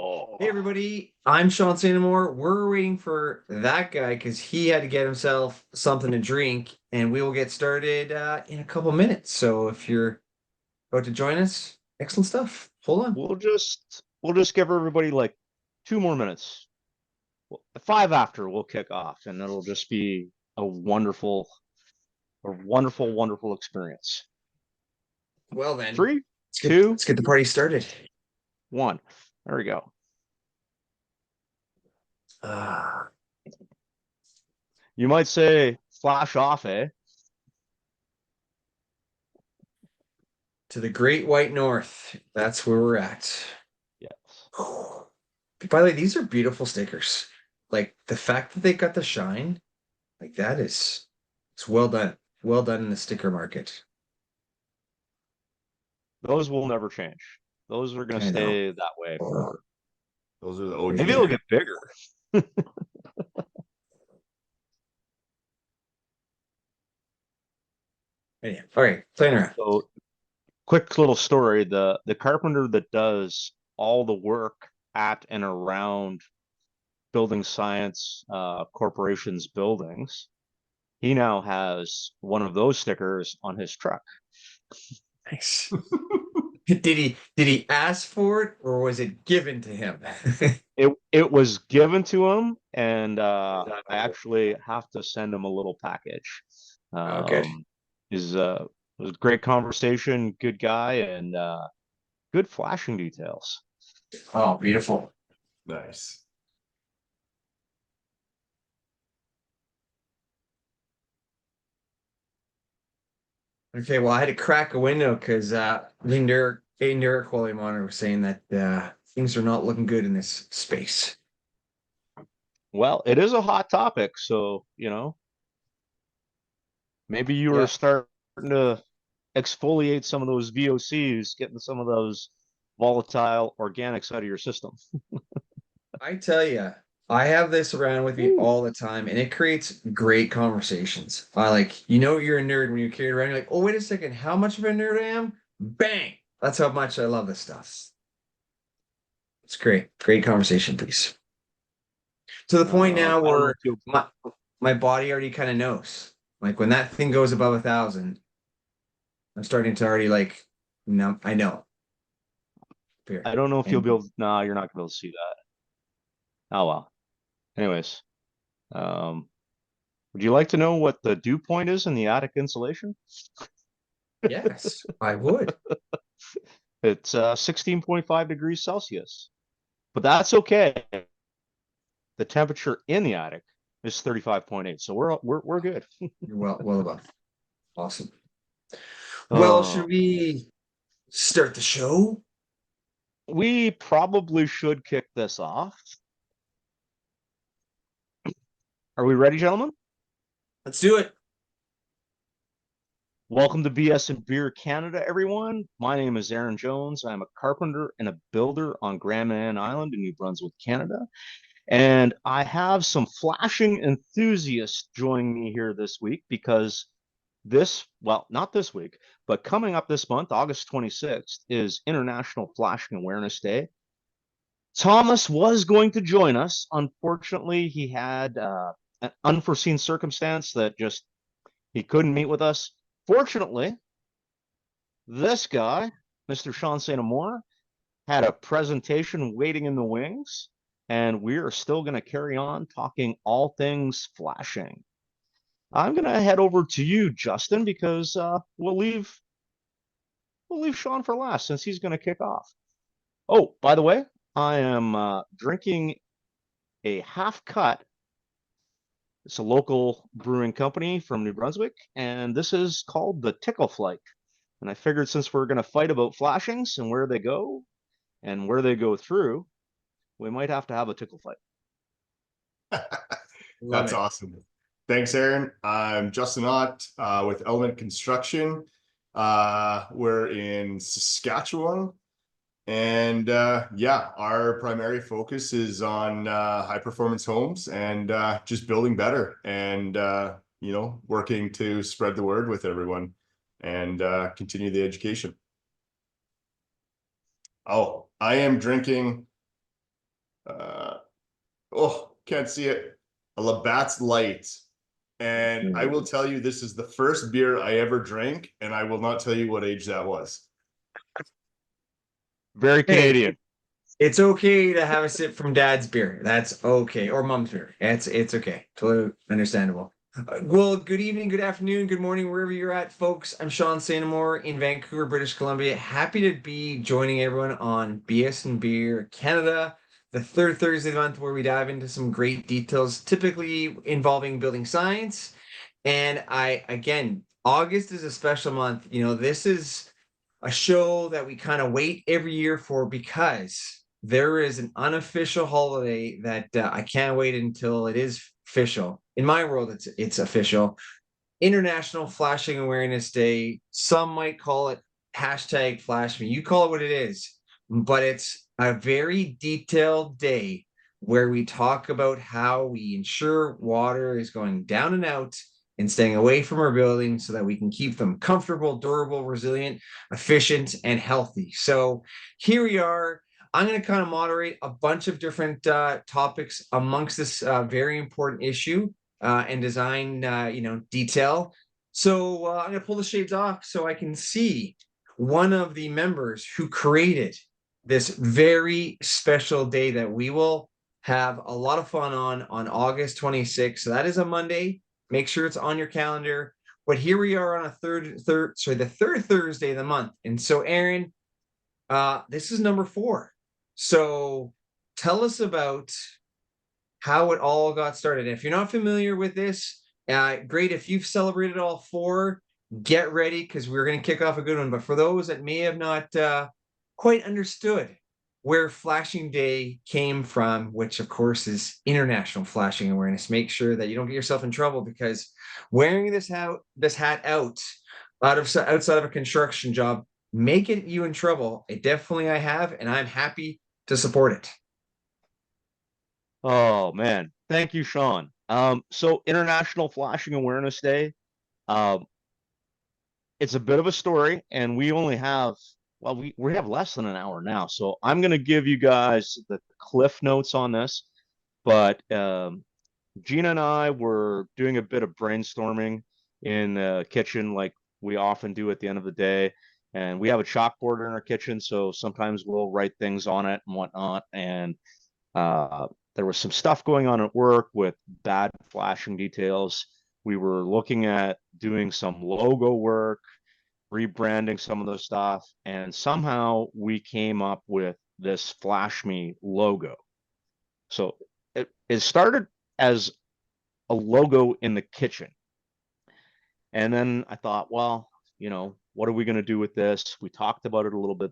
Hey Oh, everybody, I'm Shaun St Amour. We're waiting for that guy because he had to get himself something to drink, and we will get started in a couple minutes. So if you're about to join us, excellent stuff. Hold on. we'll just give everybody like 2 more minutes. Five after we'll kick off, and it'll just be a wonderful experience. Well then, Three, let's get two, let's get the party started. 1. There we go. Uh, You might say flash off, eh? to the Great White North. That's where we're at. Yes. By the way, these are beautiful stickers. Like the fact that they got the shine, like that is, it's well done. Well done in the sticker market. Those will never change. Those are going to I know. stay that way forever. Those are the Maybe OG. they'll get bigger. Yeah. All right, playing around. So, quick little story, the carpenter that does all the work at and around building science corporation's buildings, he now has one of those stickers on his truck. Nice. Did he ask for it or was it given to him? It was given to him, and I actually have to send him a little package. Oh, good. Is was a great conversation, good guy, and good flashing details. Oh, beautiful. Nice. Okay, well, I had to crack a window because the indoor quality monitor was saying that things are not looking good in this space. Well, it is a hot topic, so maybe you were Yeah, starting to exfoliate some of those VOCs, getting some of those volatile organics out of your system. I tell you, I have this around with me Ooh. all the time, and it creates great conversations. You're a nerd when you carry it around. You're like, oh, wait a second, how much of a nerd I am? Bang! That's how much I love this stuff. It's great. Great conversation piece. To the point now I don't know where if you. my body already kind of knows. Like when that thing goes above 1,000, I'm starting to already like, no, I know. Fear. I don't know if you'll And be able. No, you're not gonna be able to see that. Oh well. Anyways, um, would you like to know what the dew point is in the attic insulation? yes, I would. It's 16.5 degrees Celsius, but that's okay. The temperature in the attic is 35.8, so we're good. You're well above. Awesome. Well, should Oh, we start the show? we probably should kick this off. Are we ready, gentlemen? Let's do it. Welcome to BS&BEER Canada, everyone. My name is Aaron Jones. I'm a carpenter and a builder on Grand Manan Island in New Brunswick, Canada. And I have some flashing enthusiasts joining me here this week because not this week, but coming up this month, August 26th, is International Flashing Awareness Day. Thomas was going to join us. Unfortunately, he had an unforeseen circumstance that just he couldn't meet with us. Fortunately, this guy, Mr. Shaun St Amour, had a presentation waiting in the wings, and we are still going to carry on talking all things flashing. I'm going to head over to you, Justin, because we'll leave Shaun for last since he's going to kick off. Oh, by the way, I am drinking a half cut. It's a local brewing company from New Brunswick, and this is called the Tickle Flight. And I figured since we're going to fight about flashings and where they go and where they go through, we might have to have a tickle fight. Love That's it. awesome. Thanks, Aaron. I'm Justin Ott with Element Construction. We're in Saskatchewan. And yeah, our primary focus is on high performance homes and just building better and, working to spread the word with everyone and continue the education. Oh, I am drinking Uh, oh, can't see it. A Labatt's Light. And I will tell you, this is the first beer I ever drank, and I will not tell you what age that was. Very Hey, Canadian. it's okay to have a sip from dad's beer. That's okay. Or mom's beer. It's okay. Totally understandable. Well, good evening, good afternoon, good morning, wherever you're at, folks. I'm Shaun St Amour in Vancouver, British Columbia. Happy to be joining everyone on BS&BEER Canada, the third Thursday of the month, where we dive into some great details, typically involving building science. And again, August is a special month. This is a show that we kind of wait every year for because there is an unofficial holiday that I can't wait until it is official. In my world, it's official. International Flashing Awareness Day. Some might call it hashtag Flash Me. You call it what it is, but it's a very detailed day where we talk about how we ensure water is going down and out and staying away from our buildings so that we can keep them comfortable, durable, resilient, efficient, and healthy. So here we are. I'm going to kind of moderate a bunch of different topics amongst this very important issue and design, detail. So I'm going to pull the shades off so I can see one of the members who created this very special day that we will have a lot of fun on August 26th. So that is a Monday. Make sure it's on your calendar. But here we are on the third Thursday of the month. And so, Aaron, this is number 4. So tell us about how it all got started. If you're not familiar with this, great. If you've celebrated all 4, get ready because we're going to kick off a good one. But for those that may have not quite understood where Flashing Day came from, which of course is International Flashing Awareness, make sure that you don't get yourself in trouble because wearing this hat outside of a construction job may get you in trouble. I have, and I'm happy to support it. Oh man, thank you, Shaun. So International Flashing Awareness Day. Um, it's a bit of a story, and we only have we have less than an hour now. So I'm gonna give you guys the cliff notes on this. But Gina and I were doing a bit of brainstorming in the kitchen, like we often do at the end of the day. And we have a chalkboard in our kitchen, so sometimes we'll write things on it and whatnot. And there was some stuff going on at work with bad flashing details. We were looking at doing some logo work, rebranding some of the stuff, and somehow we came up with this Flash Me logo. So it started as a logo in the kitchen. And then I thought, well, what are we going to do with this? We talked about it a little bit,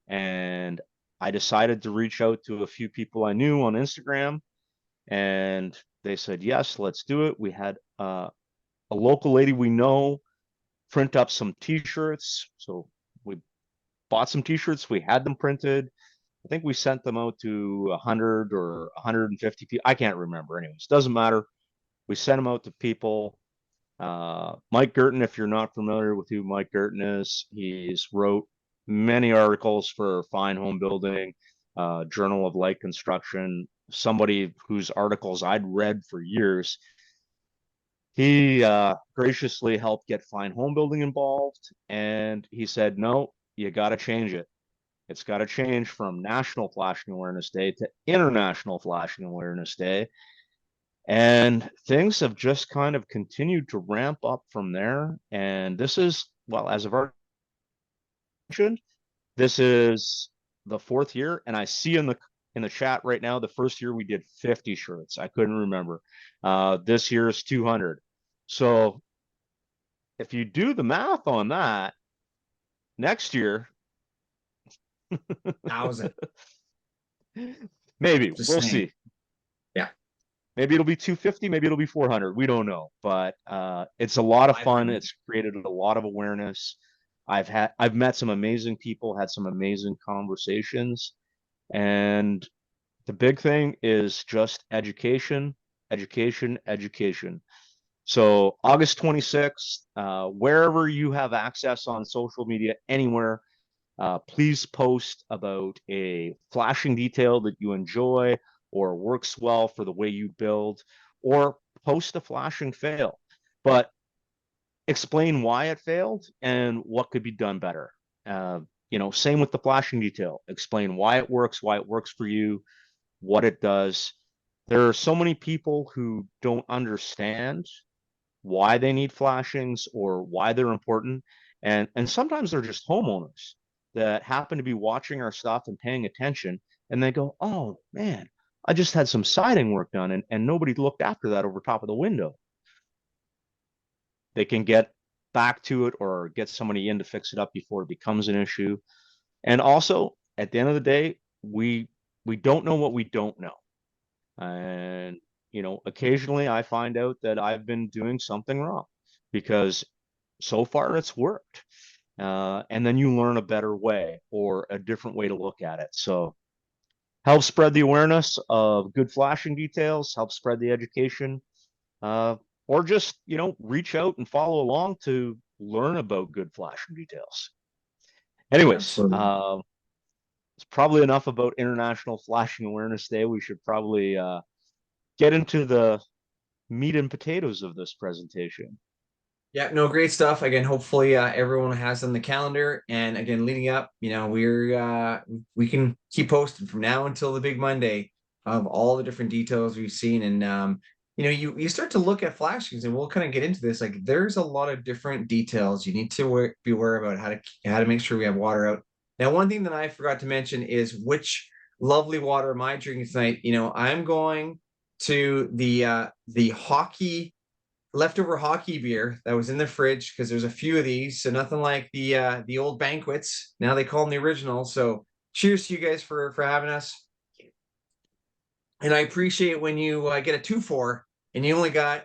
and I decided to reach out to a few people I knew on Instagram, and they said, yes, let's do it. We had a local lady we know print up some t-shirts. So we bought some t-shirts. We had them printed. I think we sent them out to 100 or 150 people. I can't remember. Anyways, doesn't matter. We sent them out to people. Mike Girton, if you're not familiar with who Mike Girton is, he's wrote many articles for Fine Home Building, Journal of Light Construction, somebody whose articles I'd read for years. He graciously helped get Fine Home Building involved, and he said, no, you got to change it. It's got to change from National Flashing Awareness Day to International Flashing Awareness Day. And things have just kind of continued to ramp up from there. And this is, well, as I've already mentioned, this is the 4th year. And I see in the chat right now, the first year we did 50 shirts. I couldn't remember. This year is 200. So if you do the math on that, next year, 1,000. maybe Just we'll saying. see. Yeah. Maybe it'll be 250, maybe it'll be 400. We don't know, but it's a lot of fun. 500. It's created a lot of awareness. I've met some amazing people, had some amazing conversations, and the big thing is just education, education, education. So August 26th, wherever you have access on social media, anywhere, Please post about a flashing detail that you enjoy or works well for the way you build, or post a flashing fail, but explain why it failed and what could be done better. Same with the flashing detail. Explain why it works for you, what it does. There are so many people who don't understand why they need flashings or why they're important. And sometimes they're just homeowners that happen to be watching our stuff and paying attention, and they go, oh man, I just had some siding work done and nobody looked after that over top of the window. They can get back to it or get somebody in to fix it up before it becomes an issue. And also, at the end of the day, we don't know what we don't know. And occasionally I find out that I've been doing something wrong because so far it's worked. And then you learn a better way or a different way to look at it. So help spread the awareness of good flashing details, help spread the education, uh, or just, reach out and follow along to learn about good flashing details. Anyways, Absolutely. it's probably enough about International Flashing Awareness Day. We should probably get into the meat and potatoes of this presentation. Yeah, no, great stuff. Again, hopefully everyone has on the calendar. And again, leading up, we can keep posted from now until the big Monday of all the different details we've seen. And you start to look at flashings, and we'll kind of get into this. Like, there's a lot of different details you need to be aware about how to make sure we have water out. Now, one thing that I forgot to mention is which lovely water am I drinking tonight? I'm going to the leftover hockey beer that was in the fridge, because there's a few of these, so nothing like the old banquets. Now they call them the original. So cheers to you guys for having us. And I appreciate when you get a 2-4 and you only got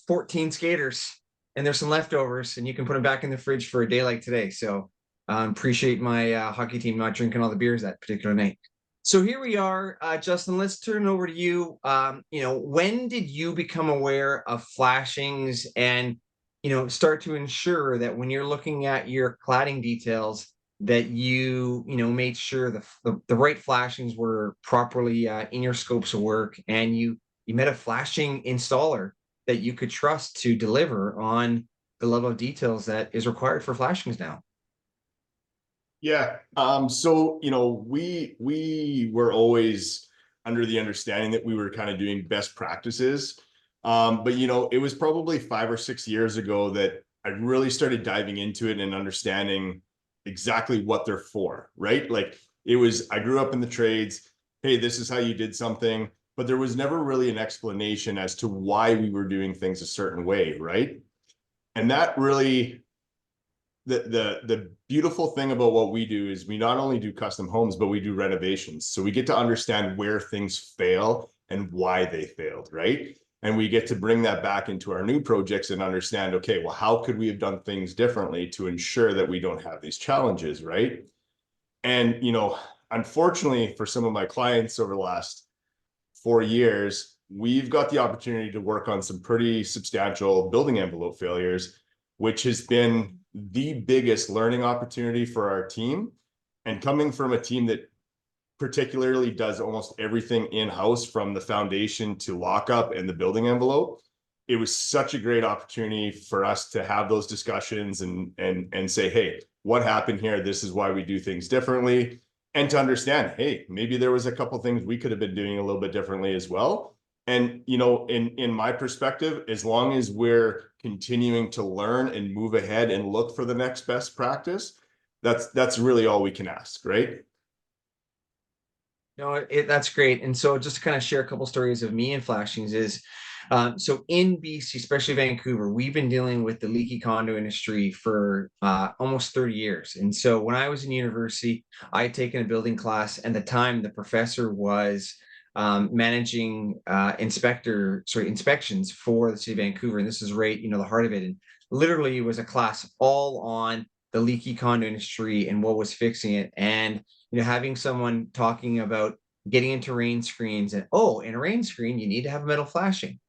14 skaters and there's some leftovers and you can put them back in the fridge for a day like today. So appreciate my hockey team not drinking all the beers that particular night. So here we are, Justin, let's turn it over to you. When did you become aware of flashings and, start to ensure that when you're looking at your cladding details, that you made sure the right flashings were properly in your scopes of work, and you met a flashing installer that you could trust to deliver on the level of details that is required for flashings now? Yeah. So, we were always under the understanding that we were kind of doing best practices. But it was probably 5 or 6 years ago that I really started diving into it and understanding exactly what they're for, right? Like, I grew up in the trades. Hey, this is how you did something, but there was never really an explanation as to why we were doing things a certain way, right? And that really, the beautiful thing about what we do is we not only do custom homes, but we do renovations. So we get to understand where things fail and why they failed, right? And we get to bring that back into our new projects and understand, okay, well, how could we have done things differently to ensure that we don't have these challenges, right? And, unfortunately for some of my clients over the last 4 years, we've got the opportunity to work on some pretty substantial building envelope failures, which has been the biggest learning opportunity for our team. And coming from a team that particularly does almost everything in-house, from the foundation to lockup and the building envelope, it was such a great opportunity for us to have those discussions and say, hey, what happened here? This is why we do things differently. And to understand, hey, maybe there was a couple things we could have been doing a little bit differently as well. And, in my perspective, as long as we're continuing to learn and move ahead and look for the next best practice, that's really all we can ask, right? No, that's great. And so just to kind of share a couple stories of me and flashings is, so in BC, especially Vancouver, we've been dealing with the leaky condo industry for almost 30 years. And so when I was in university, I had taken a building class, and at the time the professor was managing inspections for the city of Vancouver. And this is right, the heart of it. And literally it was a class all on the leaky condo industry and what was fixing it. And having someone talking about getting into rain screens, and in a rain screen, you need to have metal flashing.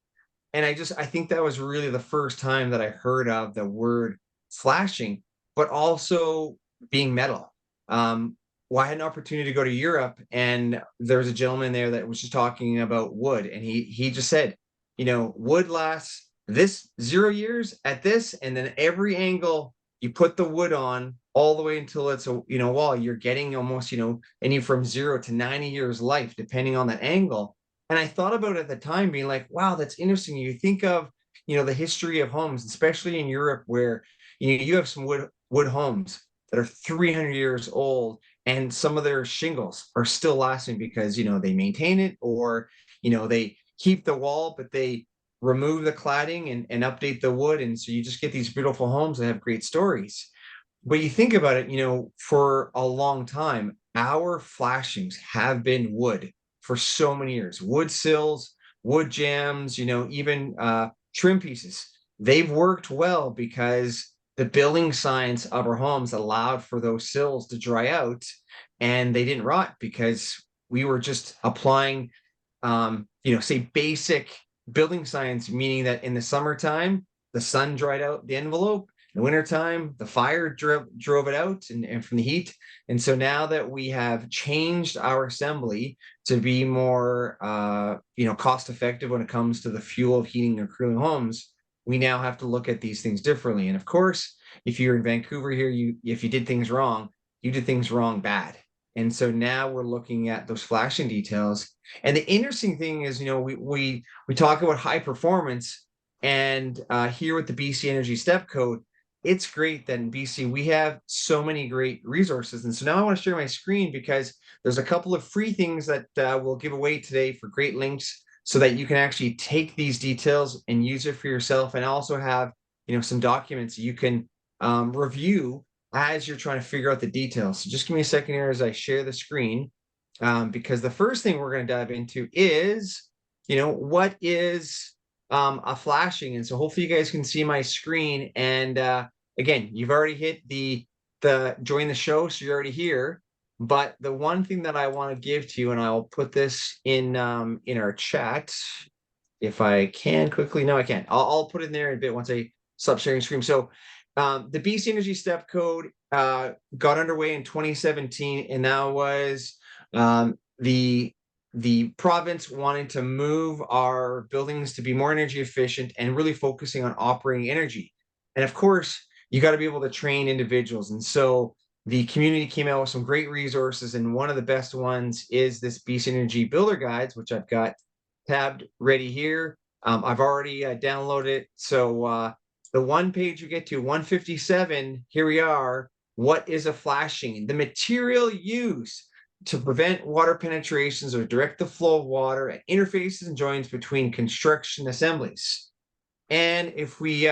And I think that was really the first time that I heard of the word flashing, but also being metal. well, I had an opportunity to go to Europe, and there was a gentleman there that was just talking about wood, and he just said, wood lasts this 0 years at this, and then every angle you put the wood on all the way until it's a wall, you're getting almost any from 0 to 90 years life, depending on that angle. And I thought about it at the time, being like, wow, that's interesting. You think of the history of homes, especially in Europe, where you have some wood homes that are 300 years old, and some of their shingles are still lasting because they maintain it, or they keep the wall, but they remove the cladding and update the wood, and so you just get these beautiful homes that have great stories. But you think about it, for a long time, our flashings have been wood for so many years. Wood sills, wood jambs, even trim pieces. They've worked well because the building science of our homes allowed for those sills to dry out, and they didn't rot because we were just applying, say basic building science, meaning that in the summertime, the sun dried out the envelope. In the wintertime, the fire drove it out and from the heat. And so now that we have changed our assembly to be more, cost effective when it comes to the fuel of heating or cooling homes, we now have to look at these things differently. And of course, if you're in Vancouver here, if you did things wrong, you did things wrong bad. And so now we're looking at those flashing details. And the interesting thing is, we talk about high performance, and here with the BC Energy Step Code, it's great that in BC we have so many great resources. And so now I want to share my screen because there's a couple of free things that we'll give away today for great links, so that you can actually take these details and use it for yourself, and also have some documents you can review as you're trying to figure out the details. So just give me a second here as I share the screen, because the first thing we're going to dive into is, what is a flashing. And so hopefully you guys can see my screen. And again, you've already hit the join the show, so you're already here. But the one thing that I want to give to you, and I'll put this in our chat if I can quickly. No, I can't. I'll put it in there in a bit once I stop sharing screen. So the BC Energy Step Code got underway in 2017, and that was the province wanting to move our buildings to be more energy efficient and really focusing on operating energy. And of course, you got to be able to train individuals. And so the community came out with some great resources, and one of the best ones is this BC Energy Builder Guides, which I've got tabbed ready here. I've already downloaded it. So the one page you get to, 157, here we are. What is a flashing? The material used to prevent water penetrations or direct the flow of water at interfaces and joints between construction assemblies. And if we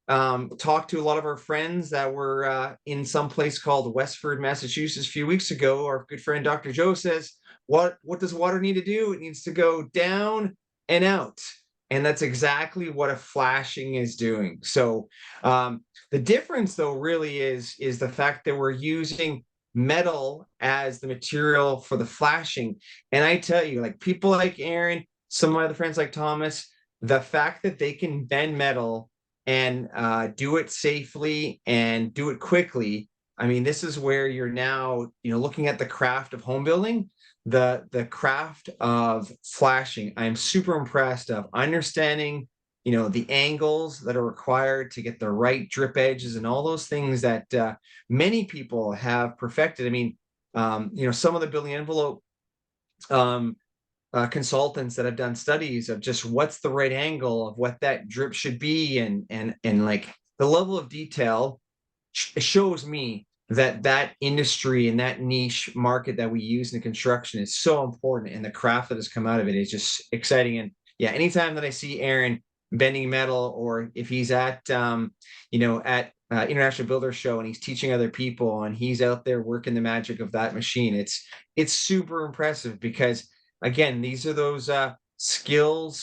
talked to a lot of our friends that were in some place called Westford, Massachusetts a few weeks ago, our good friend Dr. Joe says, what does water need to do? It needs to go down and out. And that's exactly what a flashing is doing. So the difference, though, really is the fact that we're using metal as the material for the flashing. And I tell you, like people like Aaron, some of my other friends like Thomas, the fact that they can bend metal and do it safely and do it quickly. I mean, this is where you're now, looking at the craft of home building, the craft of flashing. I'm super impressed of understanding, the angles that are required to get the right drip edges and all those things that many people have perfected. I mean, some of the building envelope consultants that have done studies of just what's the right angle of what that drip should be, and like the level of detail shows me that industry and that niche market that we use in construction is so important, and the craft that has come out of it is just exciting. And yeah, anytime that I see Aaron bending metal, or if he's at at International Builder Show and he's teaching other people and he's out there working the magic of that machine, it's super impressive, because again, these are those skilled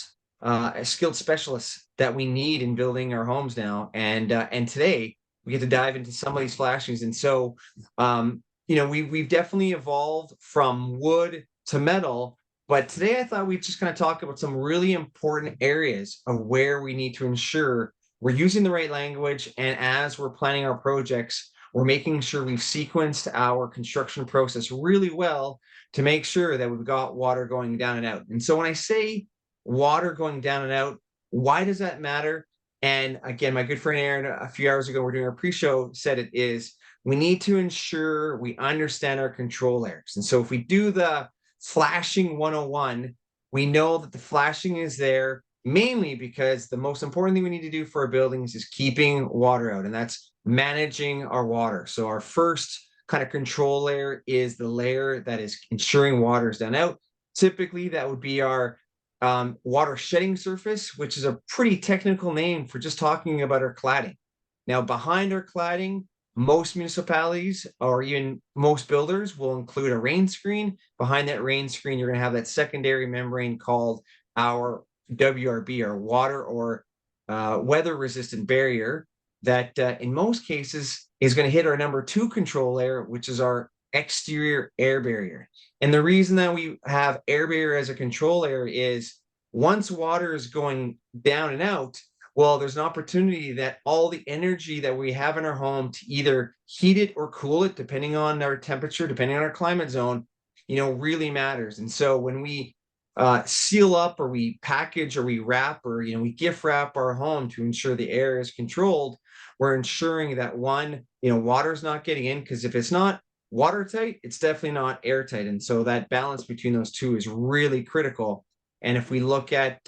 specialists that we need in building our homes now. And today we get to dive into some of these flashings. And so, we've definitely evolved from wood to metal. But today I thought we'd just kind of talk about some really important areas of where we need to ensure we're using the right language. And as we're planning our projects, we're making sure we've sequenced our construction process really well to make sure that we've got water going down and out. And so when I say water going down and out, why does that matter? And again, my good friend Aaron, a few hours ago, we're doing our pre-show, said it is we need to ensure we understand our control layers. And so if we do the flashing 101, we know that the flashing is there mainly because the most important thing we need to do for our buildings is keeping water out, and that's managing our water. So our first kind of control layer is the layer that is ensuring water is down out. Typically, that would be our water shedding surface, which is a pretty technical name for just talking about our cladding. Now, behind our cladding, most municipalities or even most builders will include a rain screen. Behind that rain screen, you're going to have that secondary membrane called our WRB, or water or weather resistant barrier, that in most cases is going to hit our number 2 control layer, which is our exterior air barrier. And the reason that we have air barrier as a control layer is once water is going down and out, well, there's an opportunity that all the energy that we have in our home to either heat it or cool it, depending on our temperature, depending on our climate zone, really matters. And so when we seal up or we package or we wrap or we gift wrap our home to ensure the air is controlled, we're ensuring that one, water's not getting in, because if it's not watertight, it's definitely not airtight. And so that balance between those two is really critical. And if we look at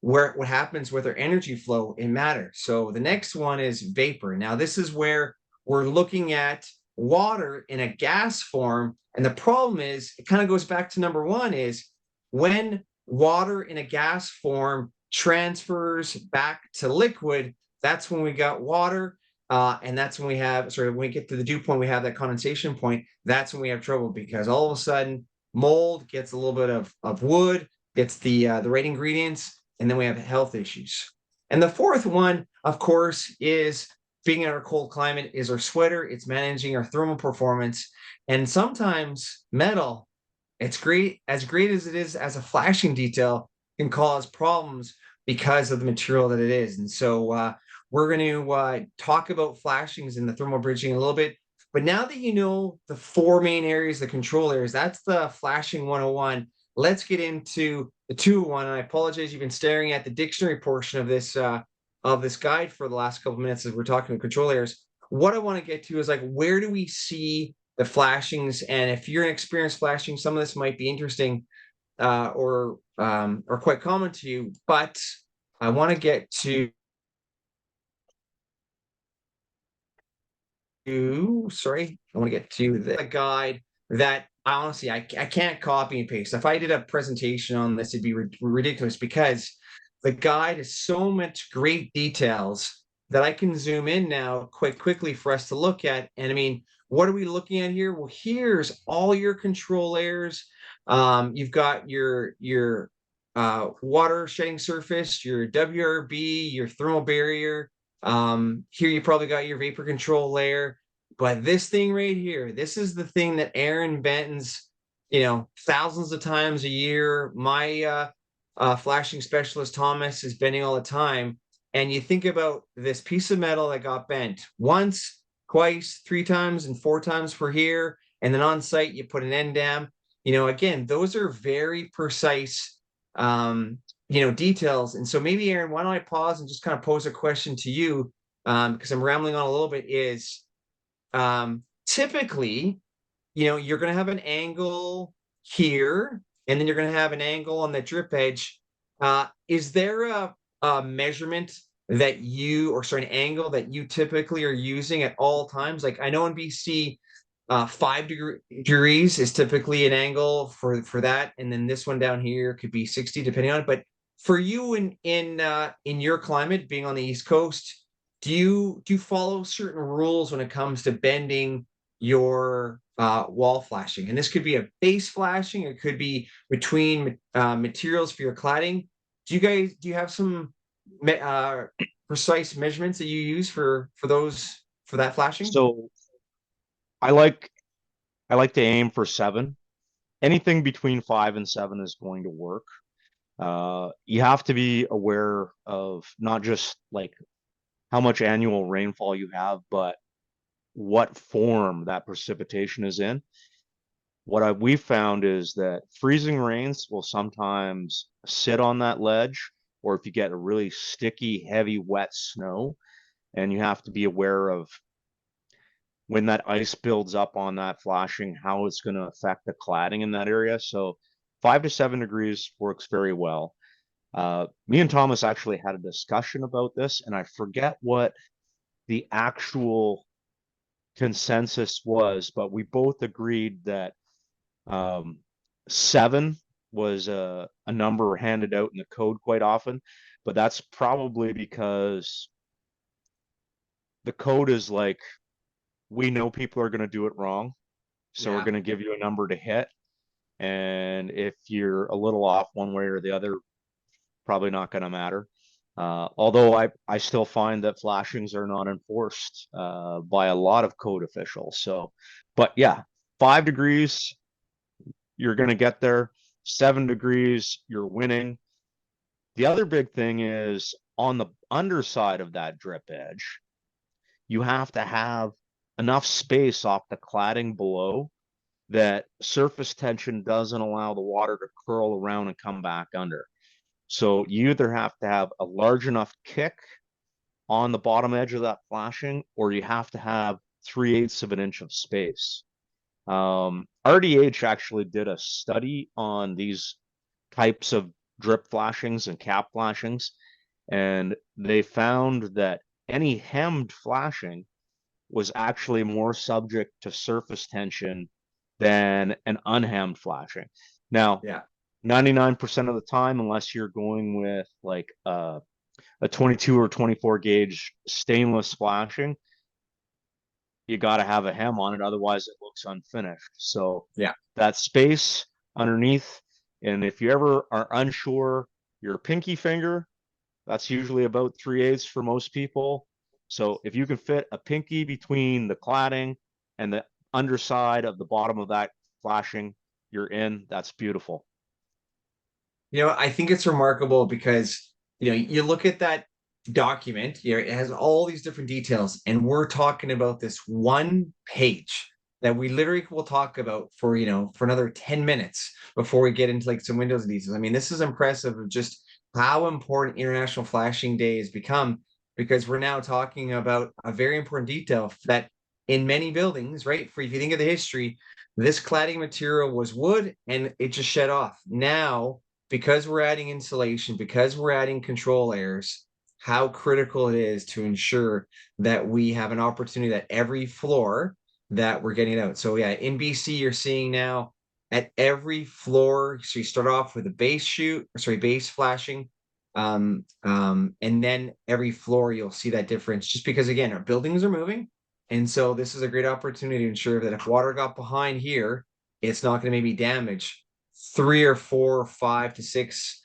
what happens with our energy flow, it matters. So the next one is vapor. Now, this is where we're looking at water in a gas form. And the problem is, it kind of goes back to number 1, is when water in a gas form transfers back to liquid, that's when we got water. And that's when we have, when we get to the dew point, we have that condensation point. That's when we have trouble, because all of a sudden mold gets a little bit of wood, gets the right ingredients, and then we have health issues. And the fourth one, of course, is being in our cold climate, is our sweater. It's managing our thermal performance. And sometimes metal, it's great as it is as a flashing detail, can cause problems because of the material that it is. And so we're going to talk about flashings and the thermal bridging a little bit. But now that you know the 4 main areas, the control areas, that's the flashing 101. Let's get into the 201. And I apologize, you've been staring at the dictionary portion of this guide for the last couple of minutes as we're talking about control areas. What I want to get to is, like, where do we see the flashings? And if you're an experienced flashing, some of this might be interesting or quite common to you. But I want to get to the guide that honestly I can't copy and paste. If I did a presentation on this, it'd be ridiculous, because the guide is so much great details that I can zoom in now quite quickly for us to look at. And I mean, what are we looking at here? Well, here's all your control layers. You've got your water shedding surface, your WRB, your thermal barrier. Here you probably got your vapor control layer. But this thing right here, this is the thing that Aaron bends, thousands of times a year. My flashing specialist Thomas is bending all the time. And you think about this piece of metal that got bent once, twice, 3 times, and 4 times for here. And then on site, you put an end dam. Again, those are very precise, details. And so maybe, Aaron, why don't I pause and just kind of pose a question to you, because I'm rambling on a little bit, is typically, you're going to have an angle here, and then you're going to have an angle on the drip edge. Is there a measurement that an angle that you typically are using at all times? Like, I know in BC, 5 degrees is typically an angle for that, and then this one down here could be 60, depending on it. But for you in your climate, being on the East Coast, do you follow certain rules when it comes to bending your wall flashing? And this could be a base flashing, it could be between materials for your cladding. Do you have some precise measurements that you use for that flashing? So I like to aim for 7. Anything between 5 and 7 is going to work. You have to be aware of not just like how much annual rainfall you have, but what form that precipitation is in. What we found is that freezing rains will sometimes sit on that ledge, or if you get a really sticky, heavy, wet snow, and you have to be aware of when that ice builds up on that flashing, how it's going to affect the cladding in that area. So 5 to 7 degrees works very well. Me and Thomas actually had a discussion about this, and I forget what the actual consensus was, but we both agreed that 7 was a number handed out in the code quite often, but that's probably because the code is like, we know people are going to do it wrong, so we're going to give you a number to hit. And if you're a little off one way or the other, probably not going to matter. Although I still find that flashings are not enforced by a lot of code officials. So, but yeah, 5 degrees, you're going to get there. 7 degrees, you're winning. The other big thing is on the underside of that drip edge, you have to have enough space off the cladding below that surface tension doesn't allow the water to curl around and come back under. So you either have to have a large enough kick on the bottom edge of that flashing, or you have to have 3/8 of an inch of space. RDH actually did a study on these types of drip flashings and cap flashings, and they found that any hemmed flashing was actually more subject to surface tension than an unhemmed flashing. Now, 99% of the time, unless you're going with like a 22 or 24 gauge stainless flashing, you got to have a hem on it, otherwise it looks unfinished. So that space underneath, and if you ever are unsure, your pinky finger, that's usually about 3/8 for most people. So if you can fit a pinky between the cladding and the underside of the bottom of that flashing, you're in. That's beautiful. I think it's remarkable because, you look at that document, it has all these different details, and we're talking about this one page that we literally will talk about for, for another 10 minutes before we get into like some windows details. I mean, this is impressive of just how important International Flashing Day has become, because we're now talking about a very important detail that in many buildings, right? If you think of the history, this cladding material was wood and it just shed off. Now, because we're adding insulation, because we're adding control layers, how critical it is to ensure that we have an opportunity that every floor that we're getting out. So in BC, you're seeing now at every floor, so you start off with a base flashing, and then every floor you'll see that difference, just because again, our buildings are moving. And so this is a great opportunity to ensure that if water got behind here, it's not going to maybe damage 3 or 4 or 5 to 6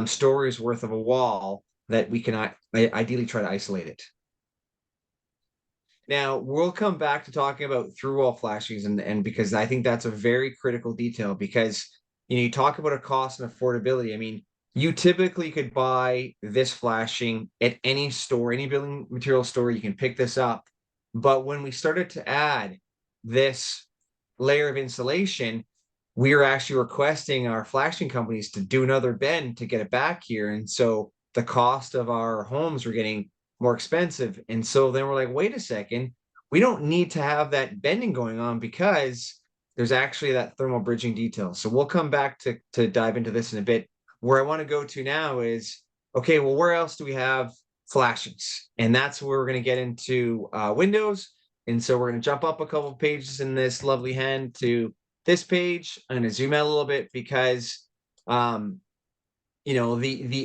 stories worth of a wall that we can ideally try to isolate it. Now, we'll come back to talking about through wall flashings, and because I think that's a very critical detail, because you talk about a cost and affordability. I mean, you typically could buy this flashing at any store, any building material store, you can pick this up. But when we started to add this layer of insulation, we are actually requesting our flashing companies to do another bend to get it back here. And so the cost of our homes were getting more expensive. And so then we're like, wait a second, we don't need to have that bending going on because there's actually that thermal bridging detail. So we'll come back to dive into this in a bit. Where I want to go to now is, okay, well, where else do we have flashings? And that's where we're going to get into windows. And so we're going to jump up a couple of pages in this lovely hand to this page. I'm going to zoom out a little bit because, the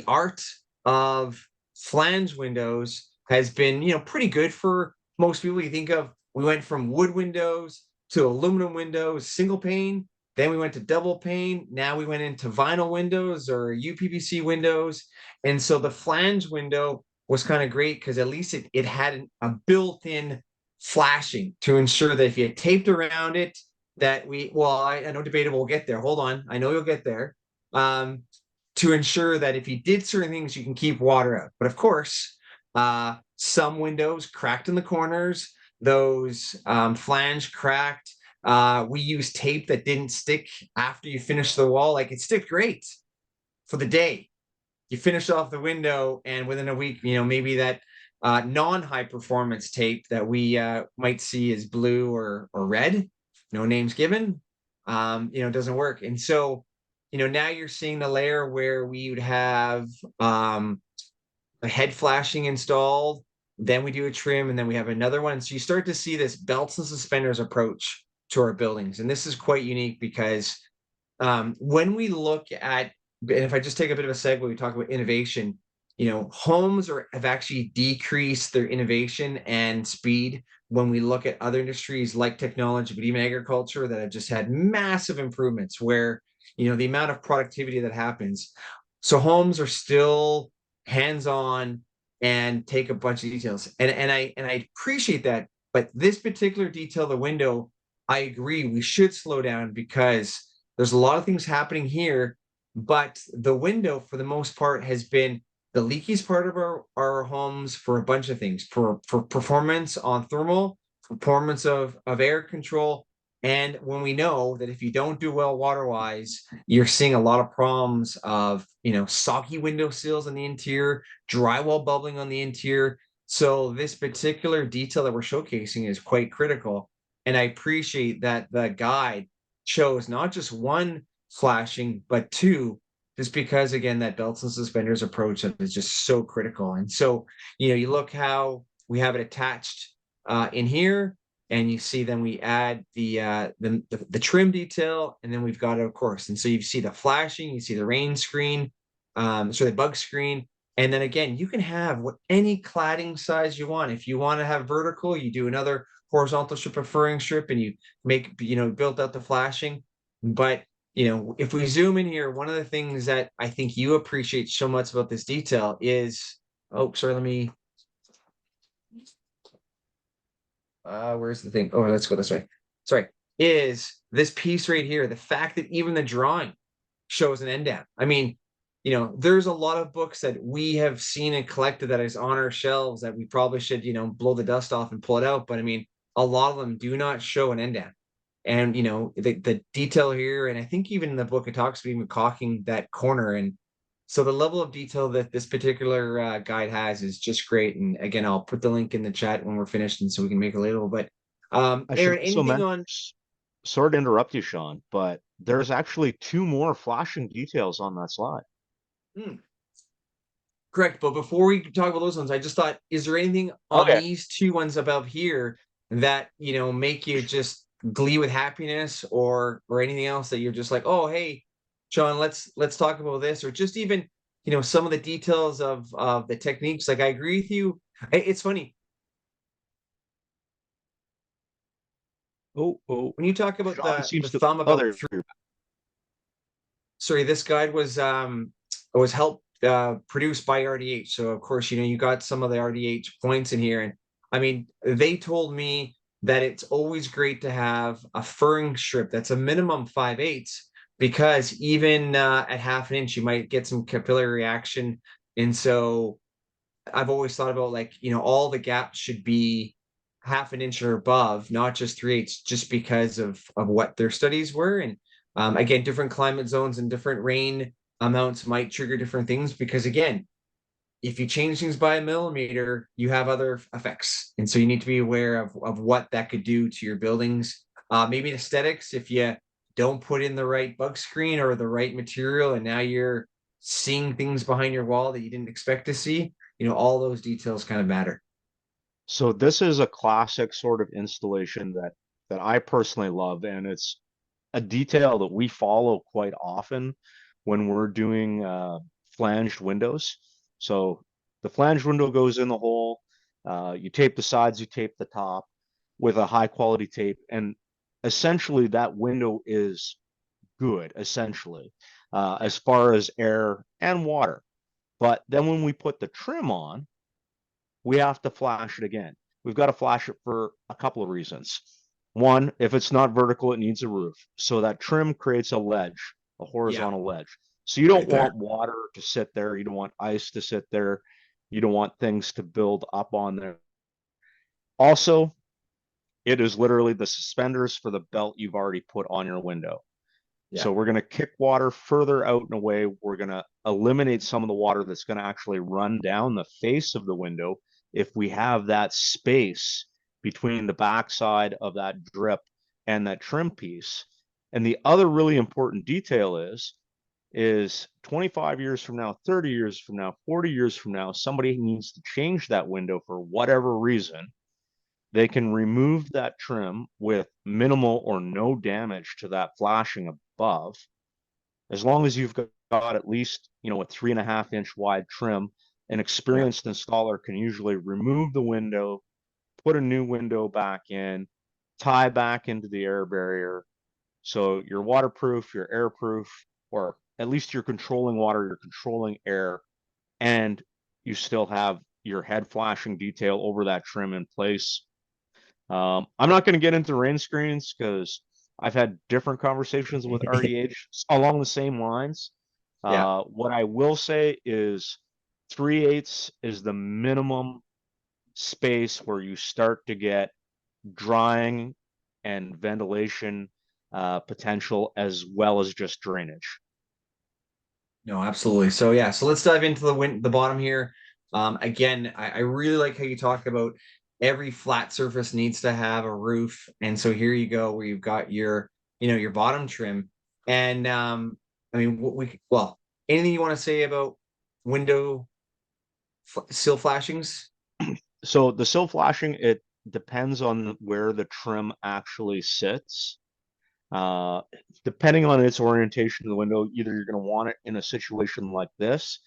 art of flange windows has been, pretty good for most people. You think of, we went from wood windows to aluminum windows, single pane. Then we went to double pane. Now we went into vinyl windows or UPVC windows. And so the flange window was kind of great because at least it had a built-in flashing to ensure that if you had taped around it, that I know debatable, we'll get there. Hold on. I know you'll get there. To ensure that if you did certain things, you can keep water out. But of course, some windows cracked in the corners. those flange cracked. We used tape that didn't stick after you finished the wall. Like it sticked great for the day. You finish off the window, and within a week, maybe that non-high performance tape that we might see as blue or red, no names given, doesn't work. And so, now you're seeing the layer where we would have a head flashing installed, then we do a trim, and then we have another one. So you start to see this belts and suspenders approach to our buildings. And this is quite unique because when we look at, and if I just take a bit of a segue, we talk about innovation. Homes have actually decreased their innovation and speed when we look at other industries like technology, but even agriculture that have just had massive improvements where, the amount of productivity that happens. So homes are still hands-on and take a bunch of details. And I appreciate that. But this particular detail, the window, I agree, we should slow down because there's a lot of things happening here, but the window, for the most part, has been the leakiest part of our homes for a bunch of things, for performance on thermal, performance of air control. And when we know that if you don't do well water-wise, you're seeing a lot of problems of, soggy window sills on the interior, drywall bubbling on the interior. So this particular detail that we're showcasing is quite critical. And I appreciate that the guide chose not just one flashing, but two, just because, again, that belts and suspenders approach that is just so critical. And so, you look how we have it attached in here, and you see then we add the trim detail, and then we've got it, of course. And so you see the flashing, you see the rain screen, the bug screen. And then again, you can have any cladding size you want. If you want to have vertical, you do another horizontal strip of furring strip, and you make, built out the flashing. But, if we zoom in here, one of the things that I think you appreciate so much about this detail is, where's the thing? Oh, let's go this way. Sorry, is this piece right here, the fact that even the drawing shows an end down. I mean, there's a lot of books that we have seen and collected that is on our shelves that we probably should, blow the dust off and pull it out. But I mean, a lot of them do not show an end down. And, the detail here, and I think even in the book, it talks about even caulking that corner. And so the level of detail that this particular guide has is just great. And again, I'll put the link in the chat when we're finished, and so we can make a label. But I should Aaron, also anything mention, on? sorry to interrupt you, Shaun, but there's actually 2 more flashing details on that slide. Correct. But before we talk about those ones, I just thought, is there anything on these 2 ones above here that, make you just glee with happiness, or anything else that you're just like, oh, hey, Shaun, let's talk about this, or just even, some of the details of the techniques. Like, I agree with you. It's funny. When you talk about Shaun the seems to, thumb about sorry, this guide was helped produced by RDH. So of course, you got some of the RDH points in here. And I mean, they told me that it's always great to have a furring strip that's a minimum 5/8, because even at half an inch, you might get some capillary reaction. And so I've always thought about, like, all the gaps should be half an inch or above, not just 3/8, just because of what their studies were. And again, different climate zones and different rain amounts might trigger different things, because again, if you change things by a millimeter, you have other effects. And so you need to be aware of what that could do to your buildings. Maybe aesthetics, if you don't put in the right bug screen or the right material, and now you're seeing things behind your wall that you didn't expect to see, all those details kind of matter. So this is a classic sort of installation that I personally love, and it's a detail that we follow quite often when we're doing flanged windows. So the flanged window goes in the hole, you tape the sides, you tape the top with a high quality tape, and essentially that window is good, essentially, as far as air and water. But then when we put the trim on, we have to flash it again. We've got to flash it for a couple of reasons. One, if it's not vertical, it needs a roof. So that trim creates a ledge, a horizontal ledge. So you don't want water to sit there. You don't want ice to sit there. You don't want things to build up on there. Also, It is literally the suspenders for the belt you've already put on your window. Yeah. So we're going to kick water further out and away. We're going to eliminate some of the water that's going to actually run down the face of the window if we have that space between the backside of that drip and that trim piece. And the other really important detail is 25 years from now, 30 years from now, 40 years from now, somebody needs to change that window for whatever reason. They can remove that trim with minimal or no damage to that flashing above, as long as you've got at least, a 3.5-inch wide trim. An experienced installer can usually remove the window, put a new window back in, tie back into the air barrier. So you're waterproof, you're airproof, or at least you're controlling water, you're controlling air, and you still have your head flashing detail over that trim in place. I'm not going to get into rain screens because I've had different conversations with RDH along the same lines. Yeah. What I will say is 3/8 is the minimum space where you start to get drying and ventilation potential, as well as just drainage. No, absolutely. So yeah, so let's dive into the bottom here. Again, I really like how you talk about every flat surface needs to have a roof, and so here you go where you've got your your bottom trim, and I mean anything you want to say about window sill flashings? So the sill flashing, it depends on where the trim actually sits. Uh, Depending on its orientation of the window, either you're going to want it in a situation like this.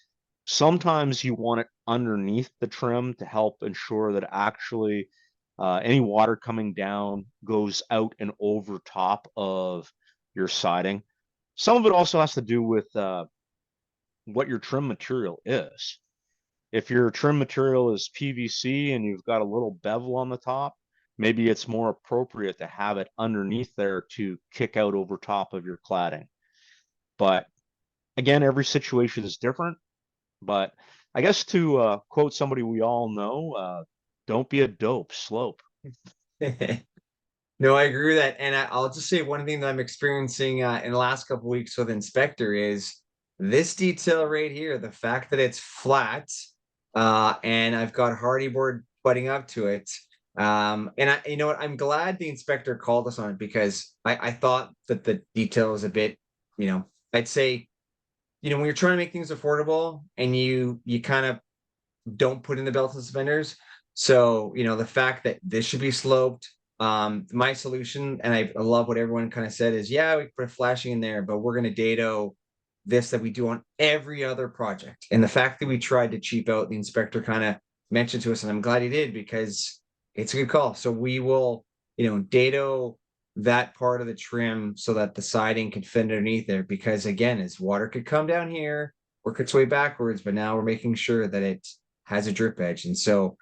Sometimes you want it underneath the trim to help ensure that actually any water coming down goes out and over top of your siding. Some of it also has to do with what your trim material is. If your trim material is PVC and you've got a little bevel on the top, maybe it's more appropriate to have it underneath there to kick out over top of your cladding. But again, every situation is different. But I guess to quote somebody we all know, don't be a dope, slope. No, I agree with that. And I'll just say one thing that I'm experiencing in the last couple of weeks with Inspector is this detail right here, the fact that it's flat, and I've got hardy board butting up to it. And you know what? I'm glad the Inspector called us on it because I thought that the detail was a bit, I'd say, when you're trying to make things affordable and you kind of don't put in the belts and suspenders. So, the fact that this should be sloped, my solution, and I love what everyone kind of said is, yeah, we put a flashing in there, but we're going to dado this that we do on every other project. And the fact that we tried to cheap out, the Inspector kind of mentioned to us, and I'm glad he did because it's a good call. So we will, dado that part of the trim so that the siding can fit underneath there, because again, as water could come down here, work its way backwards, but now we're making sure that it has a drip edge. And so,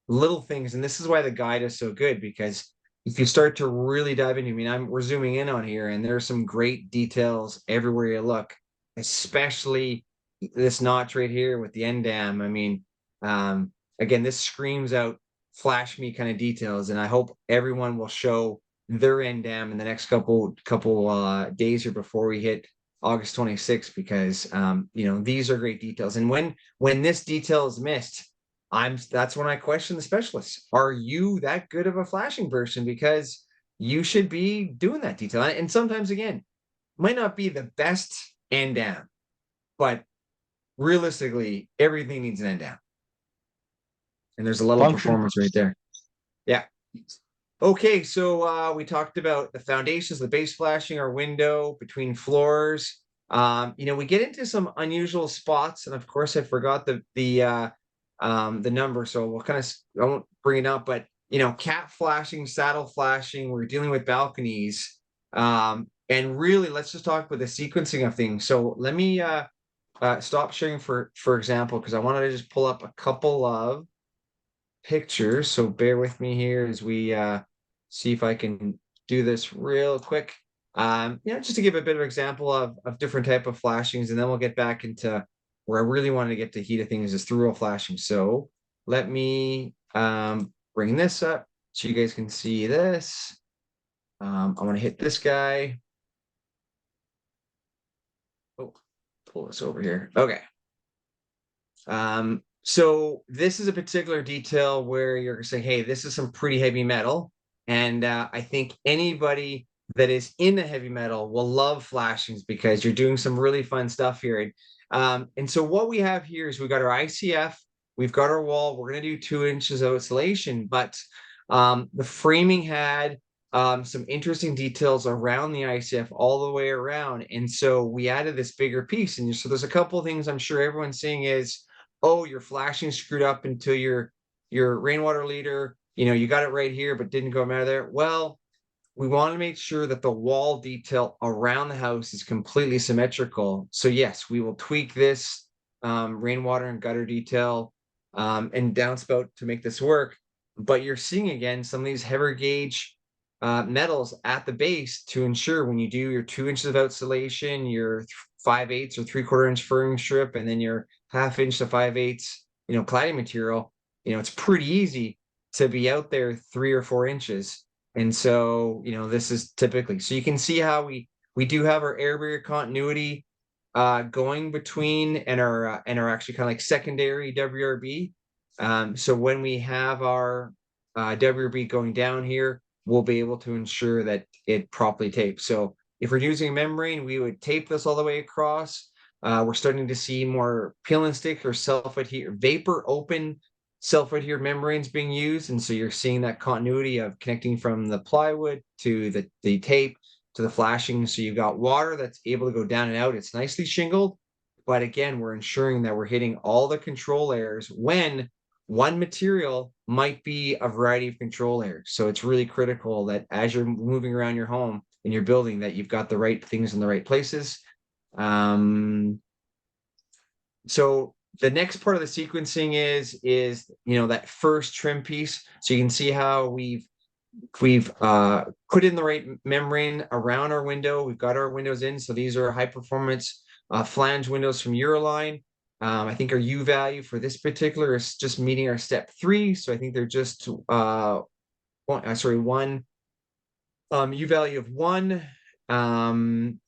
little things, and this is why the guide is so good, because if you start to really dive into, we're zooming in on here, and there's some great details everywhere you look, especially this notch right here with the end dam. Again, this screams out flash me kind of details, and I hope everyone will show their end dam in the next couple days here before we hit August 26th, because these are great details. And when this detail is missed, that's when I question the specialists. Are you that good of a flashing person? Because you should be doing that detail. And sometimes, again, might not be the best end down, but realistically, everything needs an end down. And there's a little performance right there. Yeah. Okay, so we talked about the foundations, the base flashing, our window between floors. We get into some unusual spots, and of course, I forgot the number, so I won't bring it up. But cap flashing, saddle flashing. We're dealing with balconies, and really, let's just talk about the sequencing of things. So let me stop sharing for example, because I wanted to just pull up a couple of pictures. So bear with me here as we see if I can do this real quick. Just to give a bit of example of different type of flashings, and then we'll get back into where I really wanted to get the heat of things is through roll flashing. So let me bring this up. so you guys can see this. I want to hit this guy. Oh, pull this over here. Okay. So this is a particular detail where you're saying, hey, this is some pretty heavy metal. And I think anybody that is in the heavy metal will love flashings because you're doing some really fun stuff here. And so what we have here is we've got our ICF, we've got our wall, we're going to do 2 inches of insulation, but the framing had some interesting details around the ICF all the way around. And so we added this bigger piece. And so there's a couple of things I'm sure everyone's seeing is, oh, your flashing screwed up into your rainwater leader. You got it right here, but didn't go out of there. Well, we want to make sure that the wall detail around the house is completely symmetrical. So yes, we will tweak this rainwater and gutter detail and downspout to make this work. But you're seeing again some of these heavier gauge metals at the base to ensure when you do your 2 inches of insulation, your 5/8 or 3/4 inch furring strip, and then your 1/2 inch to 5/8, cladding material, it's pretty easy to be out there 3 or 4 inches. And so, this is typically, so you can see how we do have our air barrier continuity going between and our actually kind of like secondary WRB. So when we have our WRB going down here, we'll be able to ensure that it properly tapes. So if we're using a membrane, we would tape this all the way across. We're starting to see more peel and stick or self-adhere, vapor open self-adhere membranes being used. And so you're seeing that continuity of connecting from the plywood to the tape to the flashing. So you've got water that's able to go down and out. It's nicely shingled. But again, we're ensuring that we're hitting all the control layers when one material might be a variety of control layers. So it's really critical that as you're moving around your home and your building, that you've got the right things in the right places. So the next part of the sequencing is that first trim piece. So you can see how we've put in the right membrane around our window. We've got our windows in. So these are high performance flange windows from Euroline. I think our U value for this particular is just meeting our step 3. So I think they're just one U value of 1.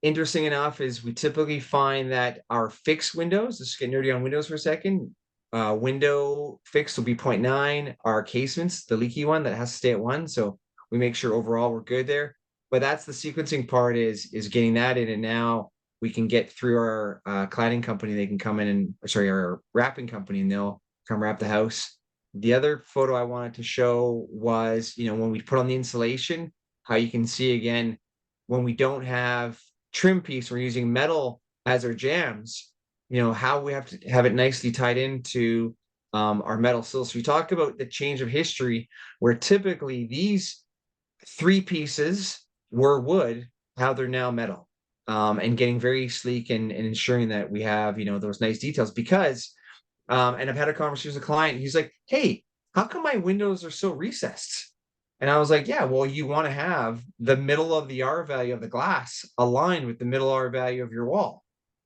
Interesting enough is we typically find that our fixed windows, let's get nerdy on windows for a second. Window fixed will be 0.9. Our casements, the leaky one, that has to stay at 1. So we make sure overall we're good there. But that's the sequencing part is getting that in. And now we can get through our cladding company. They can come in and, our wrapping company, and they'll come wrap the house. The other photo I wanted to show was, when we put on the insulation, how you can see again, when we don't have trim piece, we're using metal as our jams, how we have to have it nicely tied into our metal sills. So we talk about the change of history where typically these 3 pieces were wood, how they're now metal, and getting very sleek and ensuring that we have, those nice details because, and I've had a conversation with a client, he's like, hey, how come my windows are so recessed? And I was like, yeah, well, you want to have the middle of the R value of the glass aligned with the middle R value of your wall.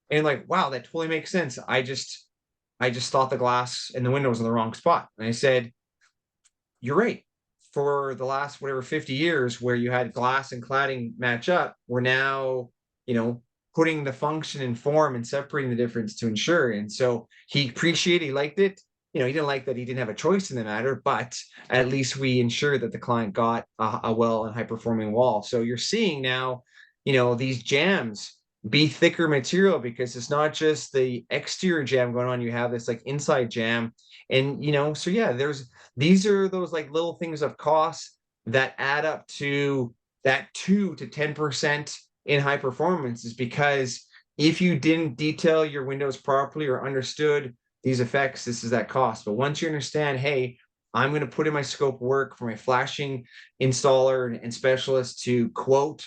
And like, wow, that totally makes sense. I just thought the glass and the window was in the wrong spot. And I said, you're right. For the last, 50 years where you had glass and cladding match up, we're now, putting the function and form and separating the difference to ensure. And so he liked it. He didn't like that he didn't have a choice in the matter, but at least we ensured that the client got a well and high performing wall. So you're seeing now, these jams be thicker material because it's not just the exterior jam going on. You have this like inside jam. And, so yeah, these are those like little things of cost that add up to that 2 to 10% in high performance is because if you didn't detail your windows properly or understood these effects, this is that cost. But once you understand, hey, I'm going to put in my scope work for my flashing installer and specialist to quote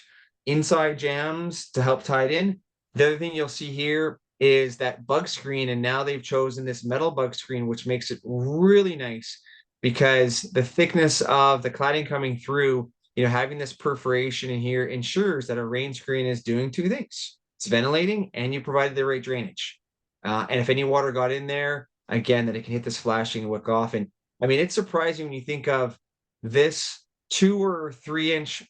inside jams to help tie it in. The other thing you'll see here is that bug screen, and now they've chosen this metal bug screen, which makes it really nice because the thickness of the cladding coming through, having this perforation in here ensures that a rain screen is doing 2 things. It's ventilating and you provided the right drainage. And if any water got in there, again, that it can hit this flashing and wick off. And I mean, it's surprising when you think of this 2 or 3 inch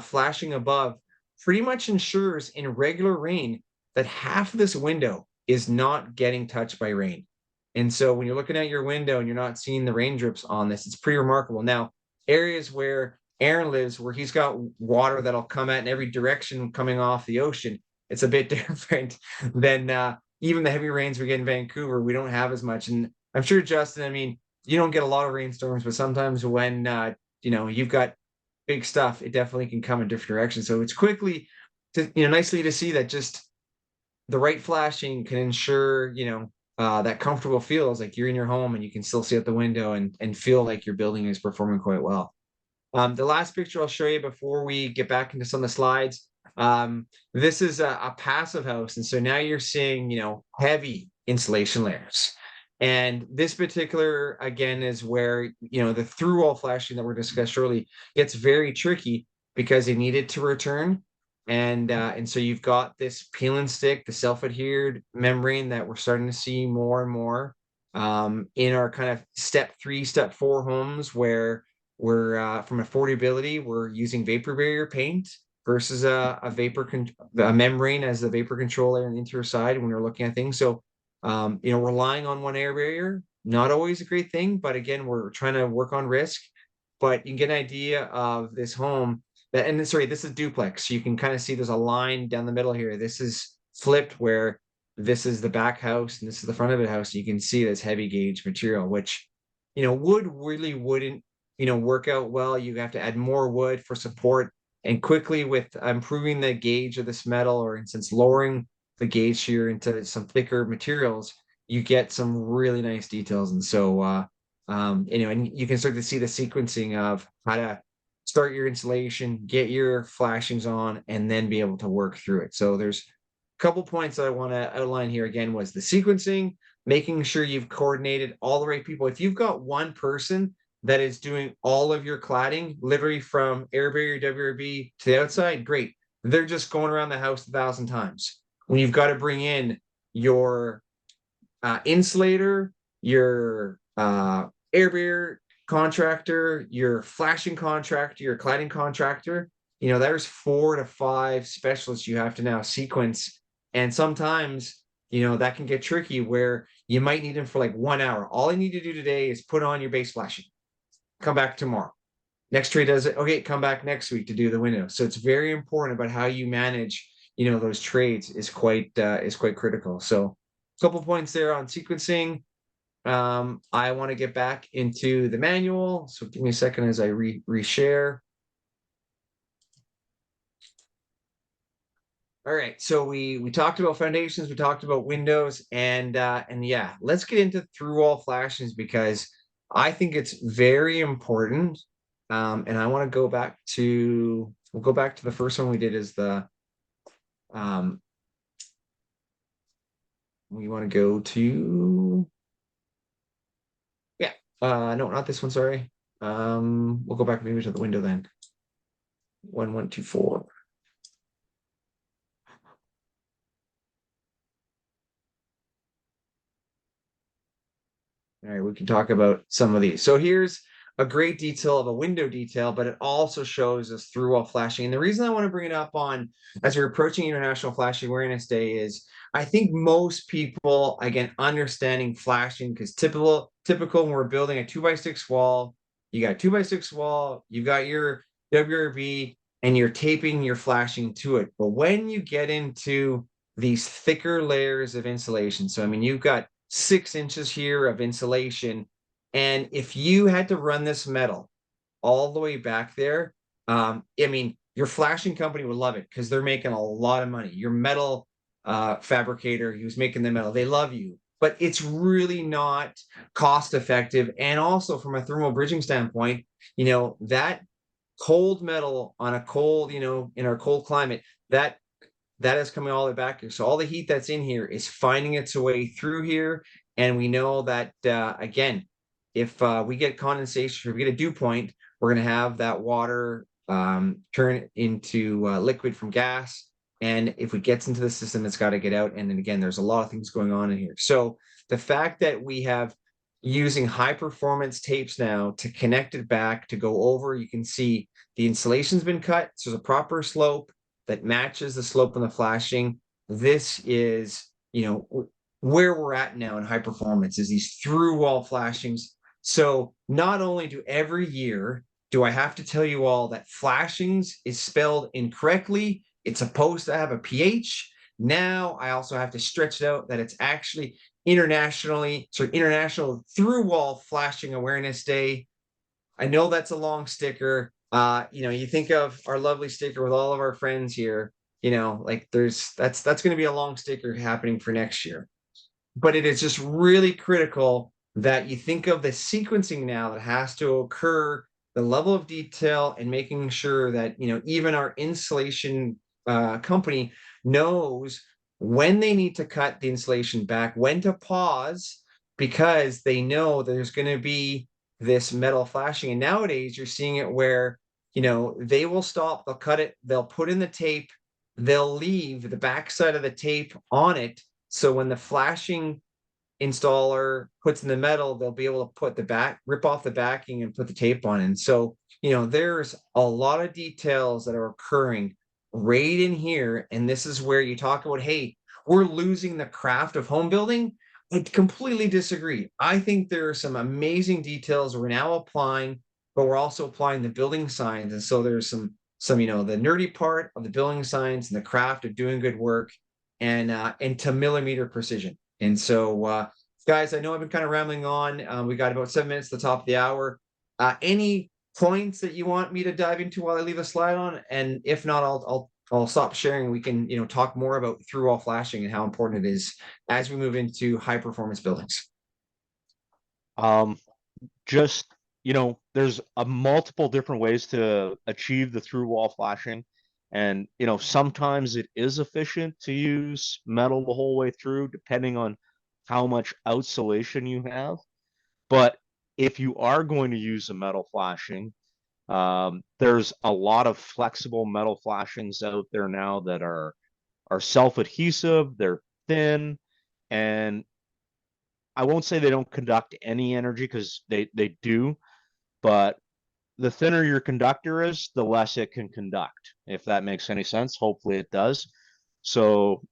flashing above pretty much ensures in regular rain that half of this window is not getting touched by rain. And so when you're looking at your window and you're not seeing the rain drips on this, it's pretty remarkable. Now, areas where Aaron lives, where he's got water that'll come at in every direction coming off the ocean, it's a bit different than even the heavy rains we get in Vancouver. We don't have as much. And I'm sure, Justin, I mean, you don't get a lot of rainstorms, but sometimes when you've got big stuff, it definitely can come in different directions. So it's nicely to see that just the right flashing can ensure, that comfortable feels like you're in your home and you can still see out the window and feel like your building is performing quite well. The last picture I'll show you before we get back into some of the slides. This is a passive house. And so now you're seeing, heavy insulation layers. And this particular, again, is where, the through wall flashing that we're discussed early gets very tricky because they need it to return. And so you've got this peel and stick, the self-adhered membrane that we're starting to see more and more in our kind of step 3, step 4 homes where we're from affordability, we're using vapor barrier paint versus a membrane as the vapor control layer on the interior side when we're looking at things. So relying on one air barrier, not always a great thing, but again, we're trying to work on risk. But you can get an idea of this home this is duplex. So you can kind of see there's a line down the middle here. This is flipped where this is the back house and this is the front of the house. You can see this heavy gauge material, which, wood really wouldn't, work out well. You have to add more wood for support. And quickly with improving the gauge of this metal, or in instance, lowering the gauge here into some thicker materials, you get some really nice details. And so, and you can start to see the sequencing of how to start your installation, get your flashings on, and then be able to work through it. So there's a couple points that I want to outline here. Again, was the sequencing, making sure you've coordinated all the right people. If you've got one person that is doing all of your cladding, literally from air barrier, WRB to the outside, great. They're just going around the house 1,000 times. When you've got to bring in your insulator, your air barrier contractor, your flashing contractor, your cladding contractor, there's 4 to 5 specialists you have to now sequence. And sometimes, that can get tricky where you might need them for like 1 hour. All I need to do today is put on your base flashing. Come back tomorrow. Next trade does it. Okay, come back next week to do the window. So it's very important about how you manage, those trades is quite critical. So a couple points there on sequencing. I want to get back into the manual. So give me a second as I reshare. All right, so we talked about foundations, we talked about windows, and yeah, let's get into through wall flashings because I think it's very important. And I want to go back to we'll go back to the first one we did is the we want to go to no, not this one, sorry. We'll go back maybe to the window then. 1124. All right, we can talk about some of these. So here's a great detail of a window detail, but it also shows us through wall flashing. And the reason I want to bring it up on as we're approaching International Flashing Awareness Day is I think most people, again, understanding flashing, because typical when we're building a 2x6 wall, you got a 2x6 wall, you've got your WRB, and you're taping your flashing to it. But when you get into these thicker layers of insulation, so I mean, you've got 6 inches here of insulation. And if you had to run this metal all the way back there, I mean, your flashing company would love it because they're making a lot of money. Your metal fabricator who's making the metal, they love you, but it's really not cost effective. And also from a thermal bridging standpoint, that cold metal on a cold, in our cold climate, that is coming all the way back here. So all the heat that's in here is finding its way through here. And we know that, again, if we get condensation, if we get a dew point, we're going to have that water turn into liquid from gas. And if it gets into the system, it's got to get out. And then again, there's a lot of things going on in here. So the fact that we have, using high performance tapes now to connect it back to go over. You can see the insulation's been cut, so there's a proper slope that matches the slope on the flashing. This is, where we're at now in high performance is these through wall flashings. So not only do every year do I have to tell you all that flashings is spelled incorrectly, it's supposed to have a pH. Now I also have to stretch it out that it's actually International Through Wall Flashing Awareness Day. I know that's a long sticker. You think of our lovely sticker with all of our friends here, like that's going to be a long sticker happening for next year. But it is just really critical that you think of the sequencing now that has to occur, the level of detail, and making sure that, even our insulation company knows when they need to cut the insulation back, when to pause, because they know there's going to be this metal flashing. And nowadays you're seeing it where, they will stop, they'll cut it, they'll put in the tape, they'll leave the backside of the tape on it. So when the flashing installer puts in the metal, they'll be able to rip off the backing and put the tape on. And so, there's a lot of details that are occurring right in here. And this is where you talk about, hey, we're losing the craft of home building. I completely disagree. I think there are some amazing details we're now applying, but we're also applying the building science. And so there's some, the nerdy part of the building science and the craft of doing good work and to millimeter precision. And so, guys, I know I've been kind of rambling on. We got about 7 minutes at the top of the hour. Any points that you want me to dive into while I leave a slide on? And if not, I'll stop sharing. We can, talk more about through wall flashing and how important it is as we move into high performance buildings. Just, there's a multiple different ways to achieve the through wall flashing. And, sometimes it is efficient to use metal the whole way through, depending on how much outsulation you have. But if you are going to use a metal flashing, there's a lot of flexible metal flashings out there now that are self-adhesive, they're thin, and I won't say they don't conduct any energy, because they do, but the thinner your conductor is, the less it can conduct, if that makes any sense. Hopefully it does. So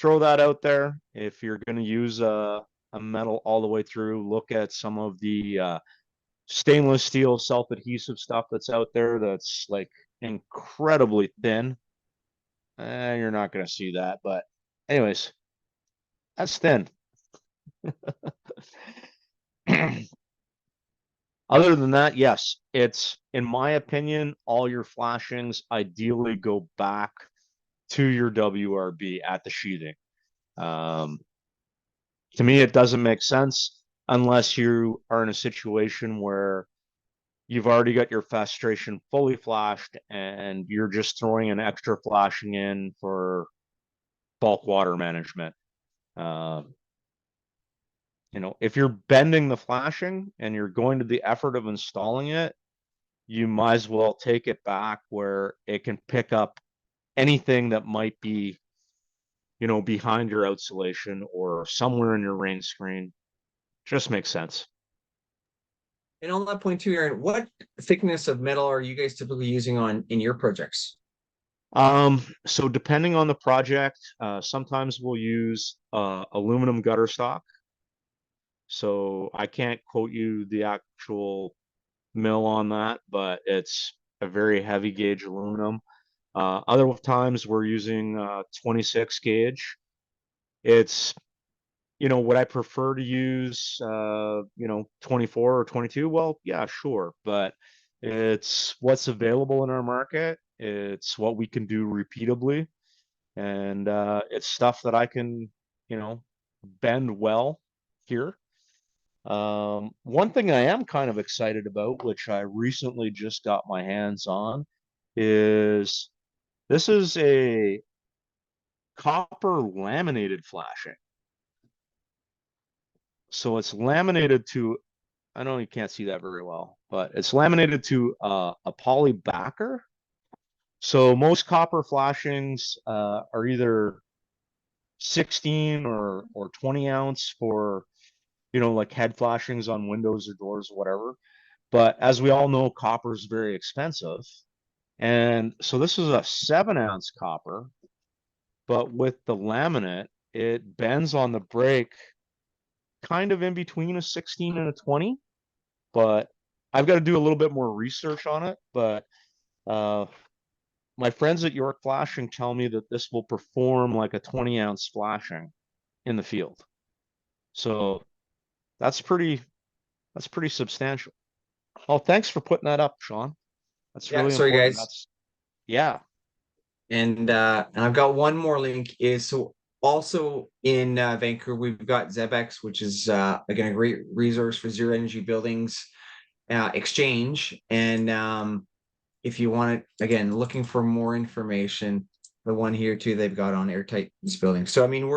throw that out there. If you're going to use a metal all the way through, look at some of the stainless steel self-adhesive stuff that's out there that's like incredibly thin. You're not going to see that, but anyways, that's thin. Other than that, yes, it's, in my opinion, all your flashings ideally go back to your WRB at the sheathing. To me, it doesn't make sense unless you are in a situation where you've already got your festration fully flashed and you're just throwing an extra flashing in for bulk water management. If you're bending the flashing and you're going to the effort of installing it, you might as well take it back where it can pick up anything that might be, behind your outsulation or somewhere in your rain screen. Just makes sense. And on that point too, Aaron, what thickness of metal are you guys typically using in your projects? So depending on the project, sometimes we'll use aluminum gutter stock. So I can't quote you the actual mill on that, but it's a very heavy gauge aluminum. Other times we're using 26 gauge. It's, would I prefer to use 24 or 22? Well, yeah, sure, but it's what's available in our market. It's what we can do repeatably, and it's stuff that I can, bend well here. One thing I am kind of excited about, which I recently just got my hands on, is this is a copper laminated flashing. So it's laminated to, I know you can't see that very well, but it's laminated to a poly backer. So most copper flashings are either 16 or 20 ounce for like head flashings on windows or doors or whatever. But as we all know, copper is very expensive. And so this is a 7-ounce copper, but with the laminate, it bends on the break kind of in between a 16 and a 20. But I've got to do a little bit more research on it. But uh, my friends at York Flashing tell me that this will perform like a 20-ounce flashing in the field. So that's pretty substantial. Oh, thanks for putting that up, Shaun. That's Yeah, really sorry important. guys. That's yeah. And I've got one more link is so also in Vancouver, we've got Zebex, which is again a great resource for zero energy buildings exchange. And if you want it, again, looking for more information, the one here too, they've got on airtight buildings. So, I mean,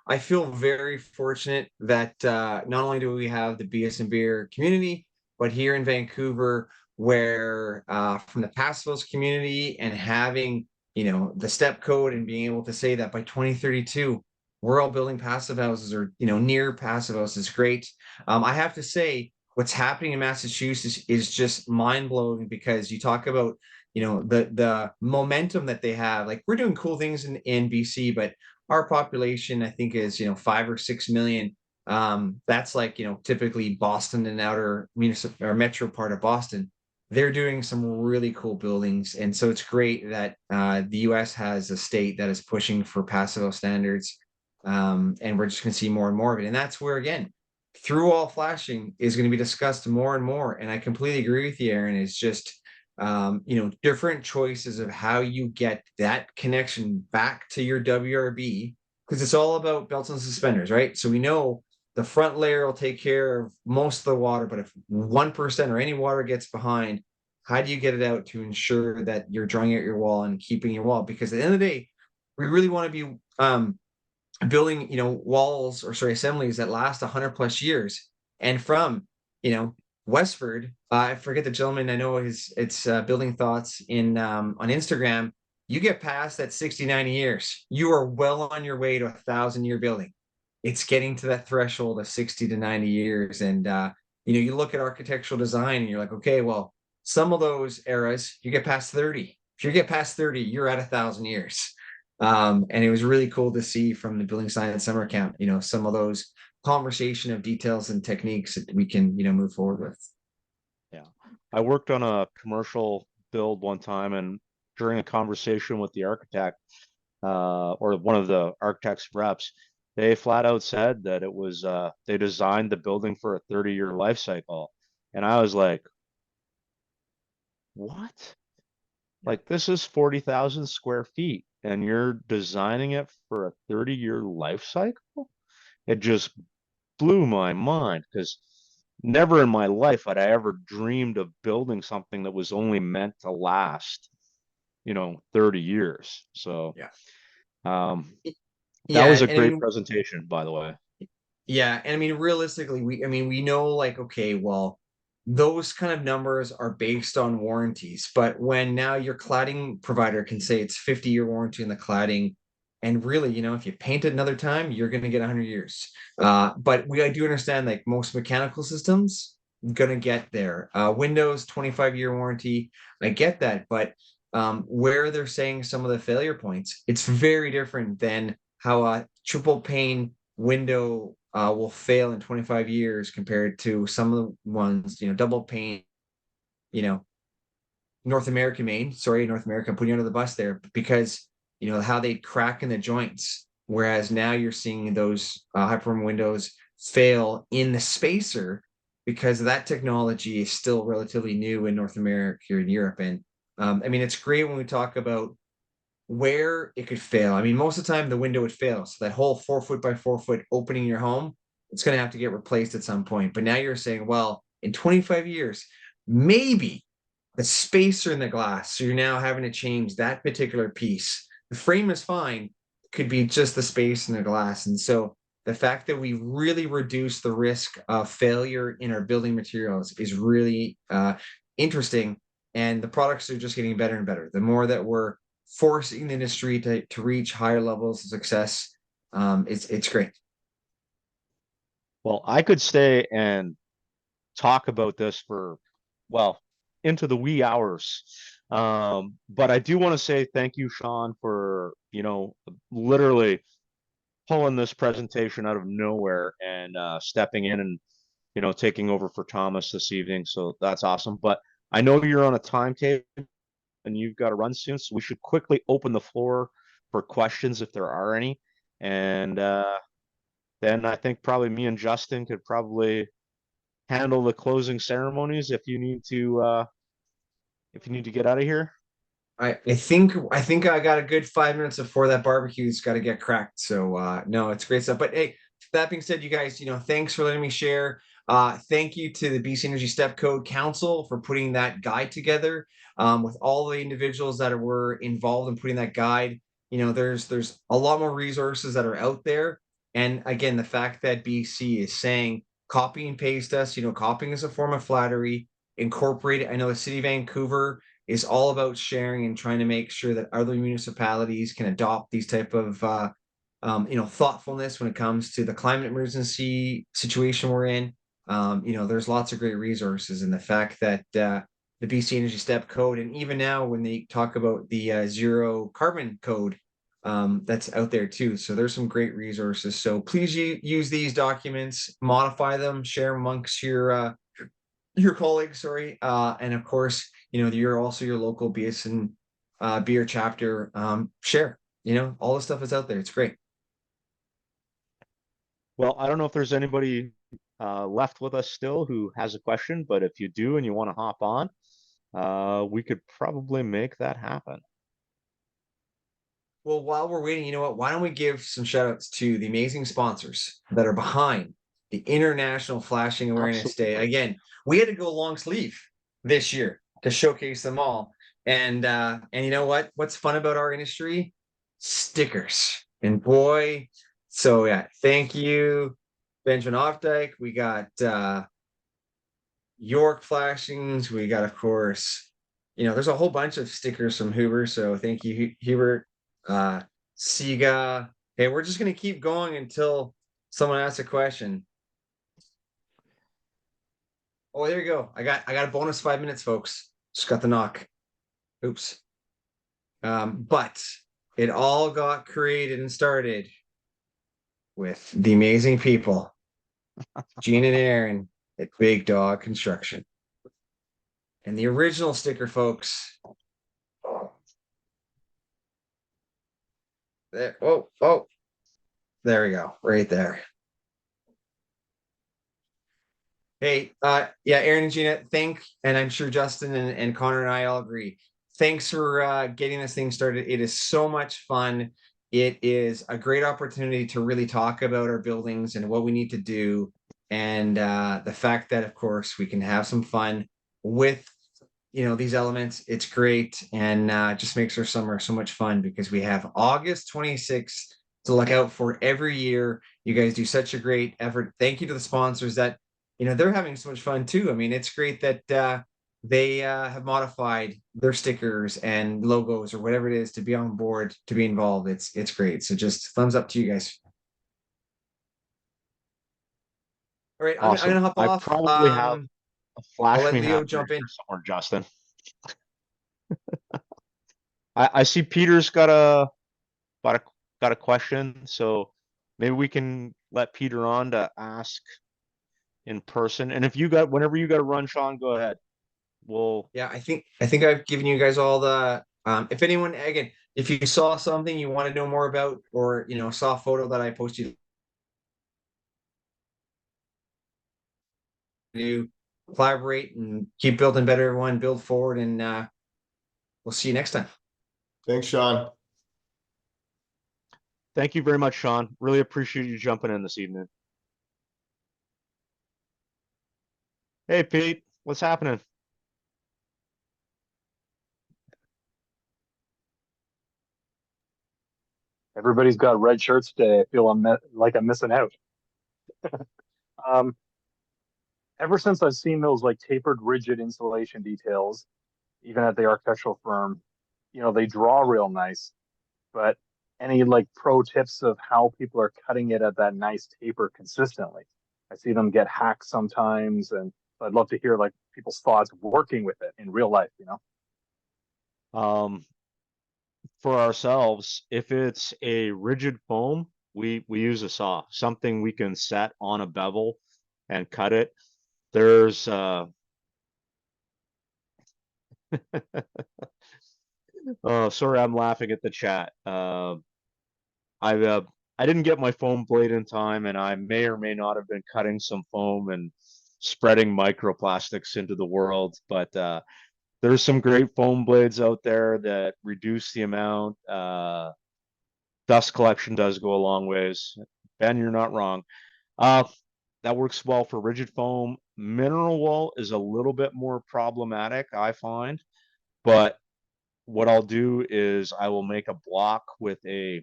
I feel very fortunate that not only do we have the BS&BEER community, but here in Vancouver, where from the Passivos community and having, the step code and being able to say that by 2032, we're all building passive houses or, near passive houses is great. I have to say, what's happening in Massachusetts is just mind blowing because you talk about the momentum that they have. Like we're doing cool things in BC, but our population I think is 5 or 6 million. That's like typically Boston and outer municipal or metro part of Boston. They're doing some really cool buildings, and so it's great that the U.S. has a state that is pushing for passive standards, and we're just going to see more and more of it. And that's where again through wall flashing is going to be discussed more and more. And I completely agree with you, Aaron. It's just different choices of how you get that connection back to your WRB because it's all about belts and suspenders, right? So we know the front layer will take care of most of the water, but if 1% or any water gets behind, how do you get it out to ensure that you're drawing out your wall and keeping your wall? Because at the end of the day, we really want to be building walls or sorry assemblies that last 100 plus years. And from Westford, I forget the gentleman, I know it's building thoughts in on Instagram. You get past that 60-90 years, you are well on your way to 1,000-year building. It's getting to that threshold of 60 to 90 years. And you look at architectural design and you're like, okay, well, some of those eras you get past 30. If you get past 30, you're at 1,000 years. And it was really cool to see from the building science summer camp, some of those conversation of details and techniques that we can, move forward with. Yeah. I worked on a commercial build one time, and during a conversation with the architect, or one of the architect's reps, they flat out said that it was they designed the building for a 30-year life cycle. And I was like, what? Like this is 40,000 square feet and you're designing it for a 30-year life cycle? It just blew my mind because never in my life had I ever dreamed of building something that was only meant to last, 30 years. So Yeah. that Yeah. was a And I great mean, presentation, by the way. yeah. And I mean, realistically, we know like, okay, well, those kind of numbers are based on warranties. But when now your cladding provider can say it's 50-year warranty in the cladding, and really, if you paint it another time, you're going to get 100 years. But I do understand like most mechanical systems going to get there. Windows 25-year warranty, I get that. But where they're saying some of the failure points, it's very different than how a triple pane window will fail in 25 years compared to some of the ones, double pane, you know, North American made. Sorry, North America, I'm putting you under the bus there because, how they crack in the joints. Whereas now you're seeing those high performance windows fail in the spacer because that technology is still relatively new in North America here in Europe. And I mean, it's great when we talk about where it could fail. I mean, most of the time the window would fail. So that whole 4 foot by 4 foot opening your home, it's going to have to get replaced at some point. But now you're saying, well, in 25 years, maybe the spacer in the glass. So you're now having to change that particular piece. The frame is fine, could be just the space in the glass. And so the fact that we really reduce the risk of failure in our building materials is really interesting. And the products are just getting better and better. The more that we're forcing the industry to reach higher levels of success, it's great. Well, I could stay and talk about this for, well, into the wee hours. But I do want to say thank you, Shaun, for, literally pulling this presentation out of nowhere and stepping in and, taking over for Thomas this evening. So that's awesome. But I know you're on a timetable and you've got to run soon. So we should quickly open the floor for questions if there are any. And then I think probably me and Justin could probably handle the closing ceremonies if you need to get out of here. I think I got a good 5 minutes before that barbecue's got to get cracked. So no, it's great stuff. But hey, that being said, you guys, thanks for letting me share. Thank you to the BC Energy Step Code Council for putting that guide together. With all the individuals that were involved in putting that guide, there's a lot more resources that are out there. And again, the fact that BC is saying copy and paste us, copying is a form of flattery. Incorporate it. I know the city of Vancouver is all about sharing and trying to make sure that other municipalities can adopt these type of thoughtfulness when it comes to the climate emergency situation we're in. There's lots of great resources, and the fact that the BC Energy Step Code, and even now when they talk about the zero carbon code, that's out there too. So there's some great resources. So please use these documents, modify them, share amongst your colleagues, sorry, and of course, you're also your local BS&BEER chapter. Share, all the stuff is out there. It's great. Well, I don't know if there's anybody left with us still who has a question, but if you do and you want to hop on, we could probably make that happen. Well, while we're waiting, you know what? Why don't we give some shout outs to the amazing sponsors that are behind the International Flashing Awareness Day? Absolutely. Again, we had to go long sleeve this year to showcase them all. And you know what? What's fun about our industry? Stickers. And boy, so yeah, thank you, Benjamin Opdyke. We got York Flashings. We got, of course, there's a whole bunch of stickers from Hoover. So thank you, Hubert, Siga. Hey, we're just gonna keep going until someone asks a question. Oh, there you go. I got a bonus 5 minutes, folks. Just got the knock. Oops. But it all got created and started with the amazing people, Gene and Aaron at Big Dog Construction. And the original sticker, folks. There. Oh, there we go. Right there. Hey, yeah, Aaron and Gina, and I'm sure Justin and Connor and I all agree. Thanks for getting this thing started. It is so much fun. It is a great opportunity to really talk about our buildings and what we need to do. And the fact that, of course, we can have some fun with, these elements. It's great. And just makes our summer so much fun because we have August 26th to look out for every year. You guys do such a great effort. Thank you to the sponsors that they're having so much fun too. I mean, it's great that they have modified their stickers and logos or whatever it is to be on board, to be involved. It's great. So just thumbs up to you guys. All right, I'm Awesome. gonna hop I off. probably have a I'll flash let me Leo happen jump in. here somewhere, Justin. I see Peter's got a question, so maybe we can let Peter on to ask in person. And if you got whenever you got to run, Shaun, go ahead. We'll Yeah, I think I've given you guys all the if anyone, again, if you saw something you want to know more about, or saw a photo that I posted, to collaborate and keep building better, everyone, build forward, and we'll see you next time. Thanks, Shaun. thank you very much, Shaun. Really appreciate you jumping in this evening. Hey, Pete, what's happening? Everybody's got red shirts today. I feel like I'm missing out. Um, ever since I've seen those like tapered rigid insulation details, even at the architectural firm, they draw real nice. But any like pro tips of how people are cutting it at that nice taper consistently? I see them get hacked sometimes, and I'd love to hear like people's thoughts working with it in real life, you know? For ourselves, if it's a rigid foam, we use a saw, something we can set on a bevel and cut it. There's oh, sorry, I'm laughing at the chat. I didn't get my foam blade in time, and I may or may not have been cutting some foam and spreading microplastics into the world. But there's some great foam blades out there that reduce the amount. Dust collection does go a long ways. Ben, you're not wrong. Uh, that works well for rigid foam. Mineral wool is a little bit more problematic, I find. But what I'll do is I will make a block with the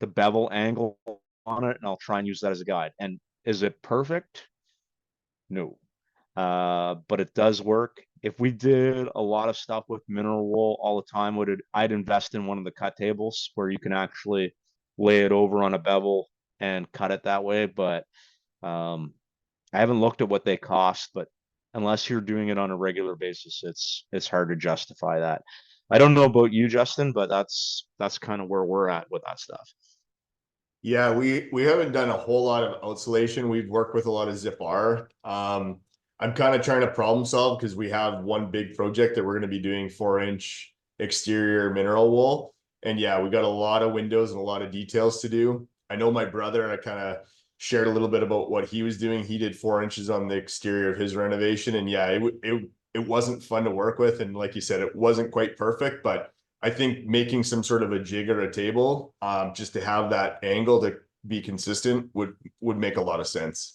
bevel angle on it, and I'll try and use that as a guide. And is it perfect? No. But it does work. If we did a lot of stuff with mineral wool all the time, I'd invest in one of the cut tables where you can actually lay it over on a bevel and cut it that way. But I haven't looked at what they cost, but unless you're doing it on a regular basis, it's hard to justify that. I don't know about you, Justin, but that's kind of where we're at with that stuff. Yeah, we haven't done a whole lot of outsulation. We've worked with a lot of zip-R. I'm kind of trying to problem solve because we have one big project that we're going to be doing 4-inch exterior mineral wool. And yeah, we got a lot of windows and a lot of details to do. I know my brother, I kind of shared a little bit about what he was doing. He did 4 inches on the exterior of his renovation. And yeah, it wasn't fun to work with. And like you said, it wasn't quite perfect, but I think making some sort of a jig or a table, just to have that angle to be consistent would make a lot of sense.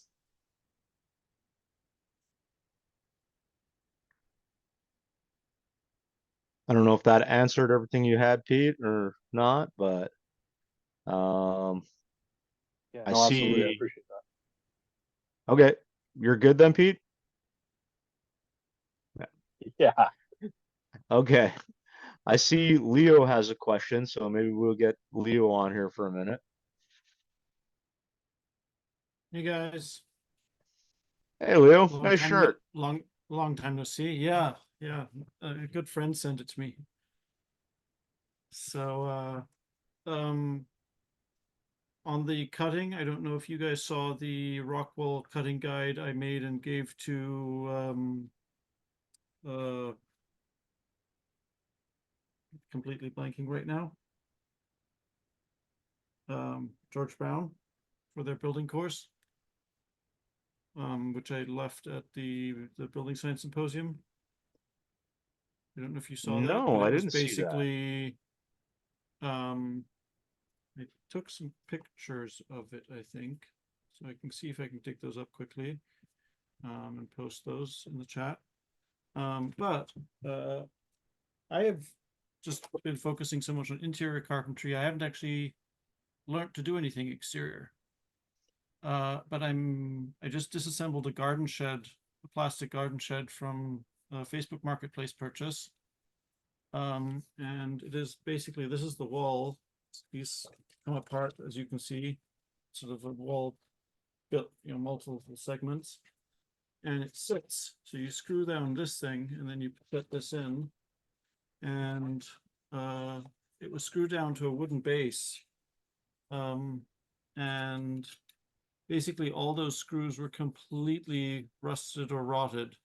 I don't know if that answered everything you had, Pete, or not, but Yeah, I no, absolutely. I see. appreciate that. Okay, you're good then, Pete? Yeah. Okay. I see Leo has a question, so maybe we'll get Leo on here for a minute. Hey guys, Hey, Leo, long nice time shirt. long time no see. Yeah, a good friend sent it to me. So, on the cutting, I don't know if you guys saw the Rockwell cutting guide I made and gave to completely blanking right now. George Brown for their building course, which I left at the building science symposium. I don't know if you saw that, No, but I it was didn't see that. basically, I took some pictures of it, I think, so I can see if I can dig those up quickly, and post those in the chat. But I have just been focusing so much on interior carpentry. I haven't actually learned to do anything exterior. But I just disassembled a garden shed, a plastic garden shed from a Facebook Marketplace purchase. And it is basically, this is the wall. These come apart, as you can see, sort of a wall built, multiple segments. And it sits, so you screw down this thing and then you put this in. And it was screwed down to a wooden base. And basically all those screws were completely rusted or rotted.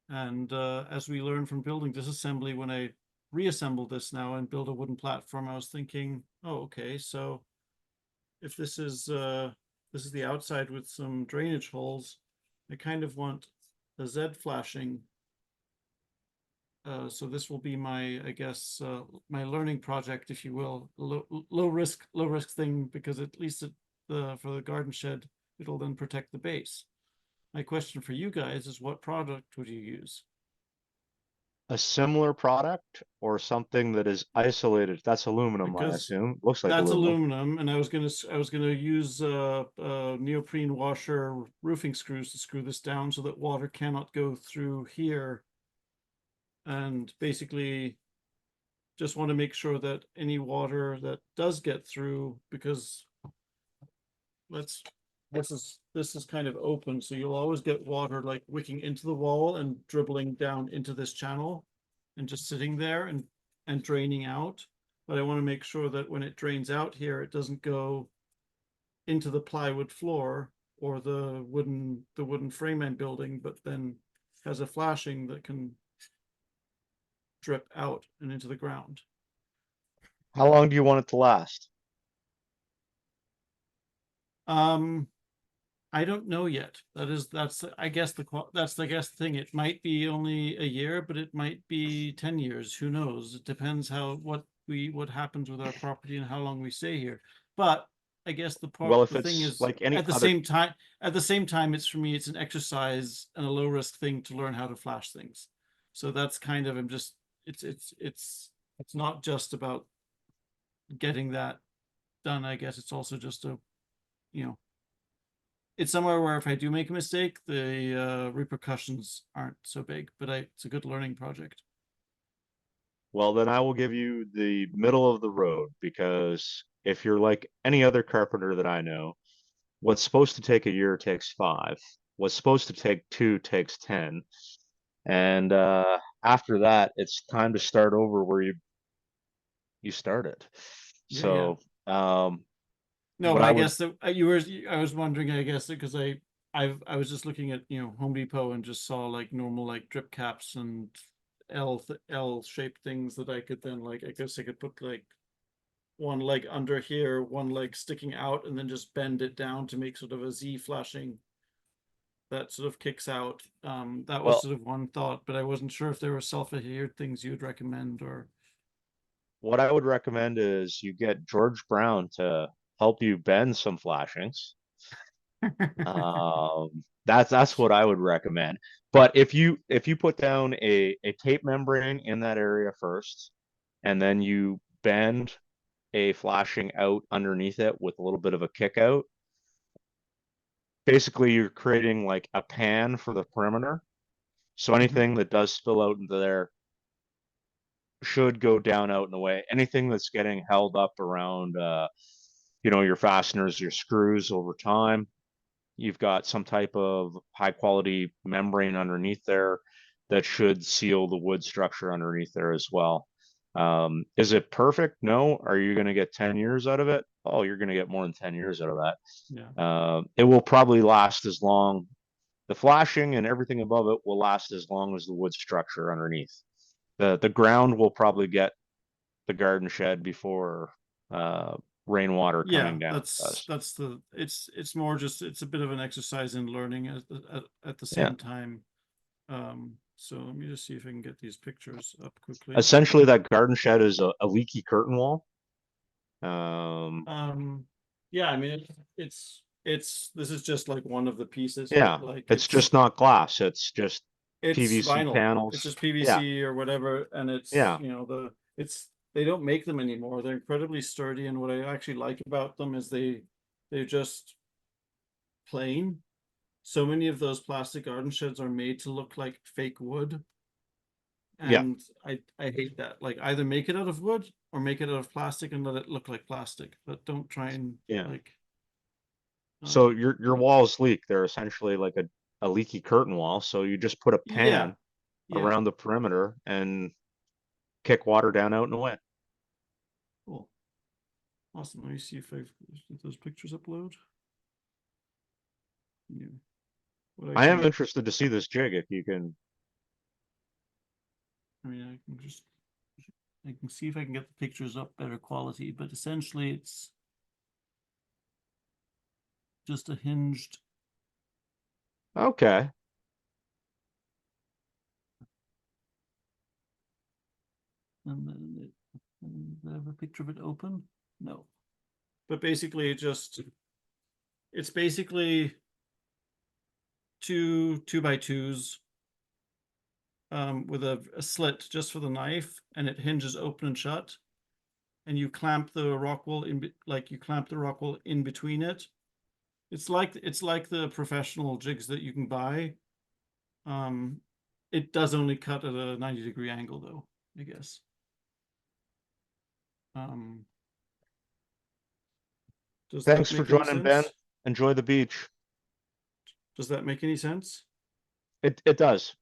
And as we learned from building disassembly, when I reassemble this now and build a wooden platform, I was thinking, oh, okay, so if this is the outside with some drainage holes, I kind of want a Z flashing. So this will be my, I guess, my learning project, if you will, low risk thing, because at least for the garden shed, it'll then protect the base. My question for you guys is, what product would you use? A similar product or something that is isolated? That's aluminum, I Because assume. Looks like that's aluminum. aluminum, and I was gonna use neoprene washer roofing screws to screw this down so that water cannot go through here. And basically just want to make sure that any water that does get through, because let's this is kind of open, so you'll always get water like wicking into the wall and dribbling down into this channel and just sitting there and draining out. But I want to make sure that when it drains out here, it doesn't go into the plywood floor or the wooden frame I'm building, but then has a flashing that can drip out and into the ground. How long do you want it to last? I don't know yet. That's I guess the thing. It might be only a year, but it might be 10 years. Who knows? It depends what happens with our property and how long we stay here. But I guess Well, if the thing it's is, like any at the other, same time, it's for me, it's an exercise and a low risk thing to learn how to flash things. So that's kind of, it's not just about getting that done. I guess it's also just it's somewhere where if I do make a mistake, the repercussions aren't so big, but it's a good learning project. well, then I will give you the middle of the road, because if you're like any other carpenter that I know, what's supposed to take a year takes 5. What's supposed to take 2 takes 10. And after that, it's time to start over where you started. Yeah, yeah. So No, what but I I would guess that I was wondering, I guess, because I was just looking at, Home Depot and just saw like normal like drip caps and L shaped things that I could then like, I guess I could put like one leg under here, one leg sticking out, and then just bend it down to make sort of a Z flashing that sort of kicks out. That was well, sort of one thought, but I wasn't sure if there were self-adhered things you'd recommend or. what I would recommend is you get George Brown to help you bend some flashings. That's what I would recommend. But if you put down a tape membrane in that area first, and then you bend a flashing out underneath it with a little bit of a kick out, basically you're creating like a pan for the perimeter. So anything that does spill out into there should go down out and away. Anything that's getting held up around your fasteners, your screws over time, you've got some type of high quality membrane underneath there that should seal the wood structure underneath there as well. Is it perfect? No. Are you going to get 10 years out of it? Oh, you're going to get more than 10 years out of that. Yeah. It will probably last as long. The flashing and everything above it will last as long as the wood structure underneath. The ground will probably get the garden shed before rainwater Yeah, coming down does. it's more just, it's a bit of an exercise in learning at the Yeah. same time. So let me just see if I can get these pictures up quickly. Essentially, that garden shed is a leaky curtain wall. Yeah, I mean, this is just like one of the pieces, Yeah, but like it's just not glass. It's just it's PVC vinyl. It's panels. just Yeah, PVC or whatever, and it's, yeah, they don't make them anymore. They're incredibly sturdy, and what I actually like about them is they're just plain. So many of those plastic garden sheds are made to look like fake wood, yeah. and I hate that. Like, either make it out of wood or make it out of plastic and let it look like plastic, but don't try and Yeah. like. So your walls leak. They're essentially like a leaky curtain wall. So you just put a Yeah, pan yeah, around the perimeter and kick water down out and away. cool, awesome. Let me see if those pictures upload. Yeah. What I am interested to see this jig if you can. I mean, I can see if I can get the pictures up better quality, but essentially it's just a hinged. Okay. And then I have a picture of it open? No. But basically it's basically two 2x2s with a slit just for the knife, and it hinges open and shut. And you clamp the rock wool in between it. It's like the professional jigs that you can buy. It does only cut at a 90-degree angle though, I guess. Does Thanks that for make any joining, Ben. sense? enjoy the beach. Does that make any sense? It does.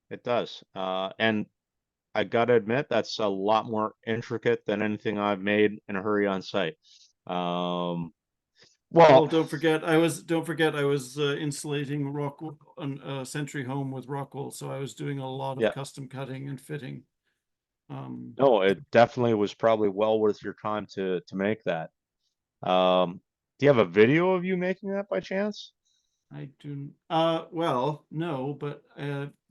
It does. And I gotta admit, that's a lot more intricate than anything I've made in a hurry on site. Oh, Well, don't forget I was insulating rock a Century home with Rockwool, so I was doing a lot of yeah, custom cutting and fitting. no, it definitely was probably well worth your time to make that. Do you have a video of you making that by chance? I do well, no, but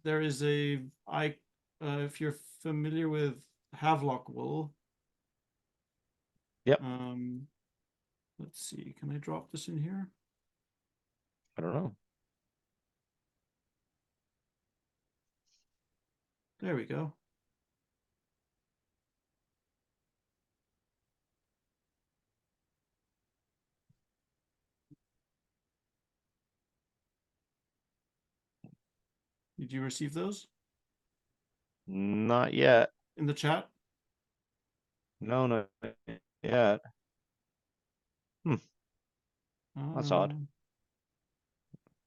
there is if you're familiar with Havelock wool, Yep. let's see, can I drop this in here? I don't know. There we go. Did you receive those Not yet. in the chat? No, not yet. That's odd.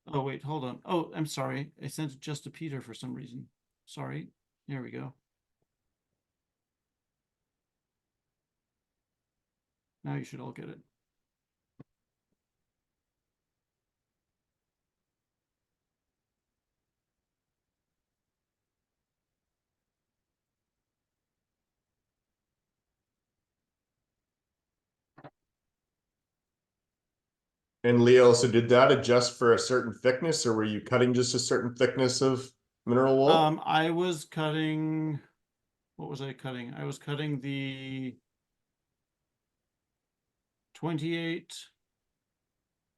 Oh, wait, hold on. Oh, I'm sorry. I sent it just to Peter for some reason. Sorry. Here we go. Now you should all get it. And Leo, so did that adjust for a certain thickness, or were you cutting just a certain thickness of mineral wool? I was cutting, what was I cutting? I was cutting the 28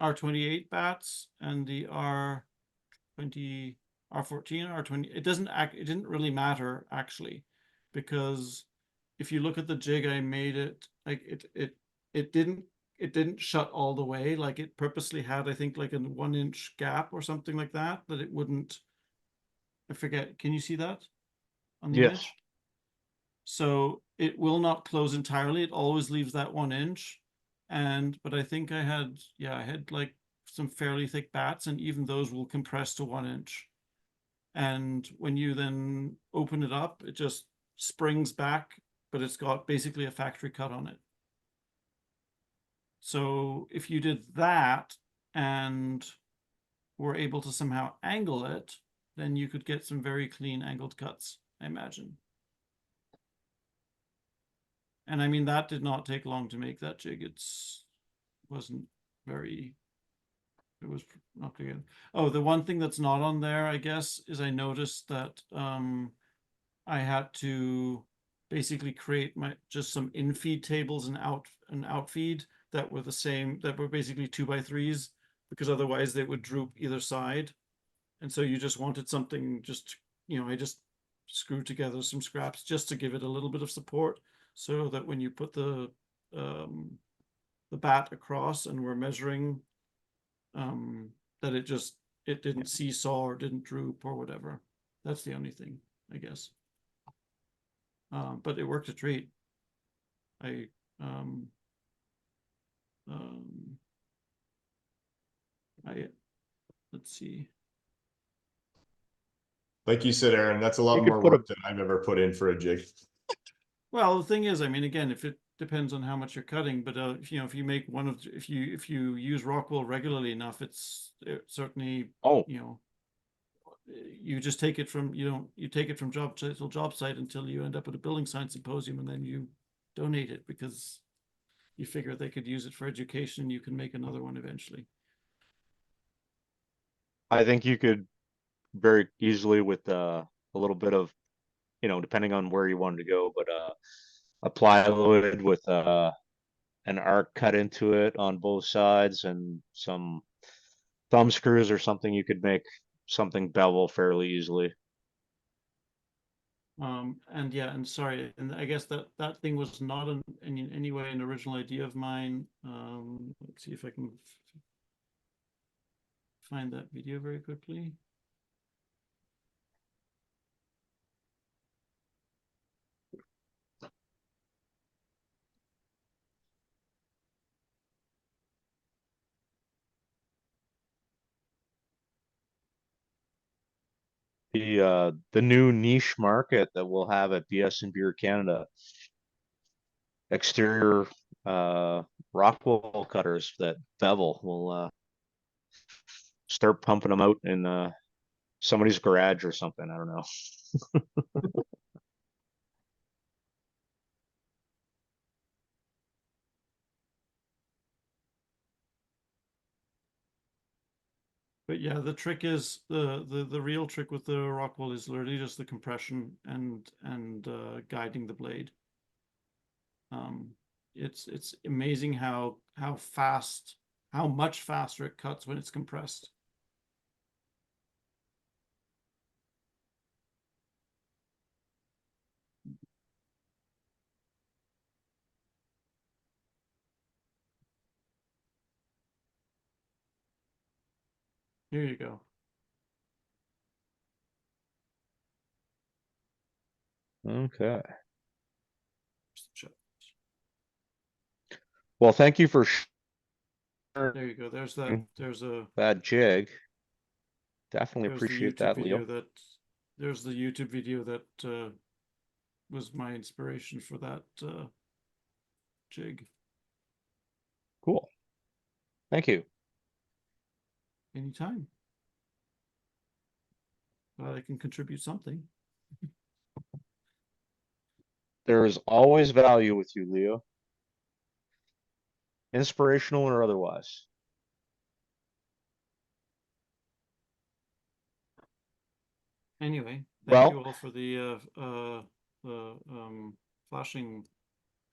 R28 bats and the R20, R14, R20. It didn't really matter actually, because if you look at the jig I made, it like it didn't shut all the way. Like it purposely had, I think, like a 1 inch gap or something like that, that it wouldn't. I forget. Can you see that on the Yes. image? So it will not close entirely. It always leaves that 1 inch. But I think I had like some fairly thick bats, and even those will compress to 1 inch. And when you then open it up, it just springs back, but it's got basically a factory cut on it. So if you did that and were able to somehow angle it, then you could get some very clean angled cuts, I imagine. And I mean, that did not take long to make that jig. Wasn't very, it was not good. Oh, the one thing that's not on there, I guess, is I noticed that I had to basically create just some in-feed tables and out-feed that were the same, that were basically 2x3s, because otherwise they would droop either side. And so you just wanted something just, I just screwed together some scraps just to give it a little bit of support, so that when you put the bat across and we're measuring, that it didn't seesaw or didn't droop or whatever. That's the only thing, I guess. But it worked a treat. I I let's see. Like you said, Aaron, that's a You lot could more put a work than I've ever put in for a jig. Well, the thing is, I mean, again, if it depends on how much you're cutting, but if you make if you use Rockwool regularly enough, it certainly, oh, you just take it from you take it from job site to job site until you end up at a building science symposium, and then you donate it because you figure they could use it for education. You can make another one eventually. I think you could very easily with a little bit of, depending on where you wanted to go, but a plywood with an arc cut into it on both sides and some thumb screws or something, you could make something bevel fairly easily. And yeah, and sorry, and I guess that thing was not in any way an original idea of mine. Let's see if I can find that video very quickly. the new niche market that we'll have at BS&BEER Canada. Exterior Rockwell cutters that bevel. Will start pumping them out in somebody's garage or something. I don't know. But yeah, the trick is the real trick with the Rockwell is literally just the compression and guiding the blade. It's amazing how much faster it cuts when it's compressed. Here you go. Okay. Well, thank you for There you go. There's that. that jig. Definitely There's the appreciate YouTube that, video Leo. there's the YouTube video that was my inspiration for that jig. Cool. Thank you. Anytime. Glad I can contribute something. There is always value with you, Leo. Inspirational or otherwise. Anyway, thank Well, you all for the flashing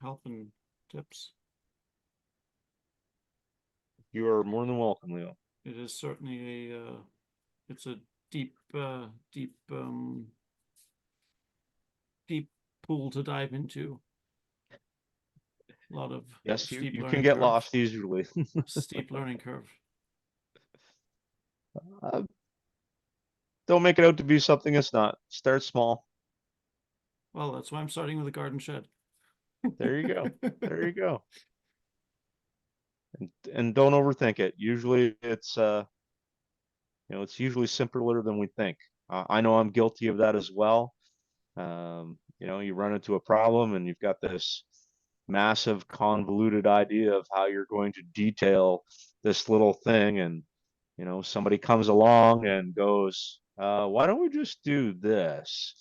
help and tips. you are more than welcome, Leo. It is certainly it's a deep deep pool to dive into. A lot of Yes, steep you can learning get curve. lost easily. Steep learning curve. Don't make it out to be something it's not. Start small. Well, that's why I'm starting with a garden shed. There you go. There you go. And don't overthink it. Usually it's it's usually simpler than we think. I know I'm guilty of that as well. You run into a problem and you've got this massive convoluted idea of how you're going to detail this little thing, and somebody comes along and goes, why don't we just do this?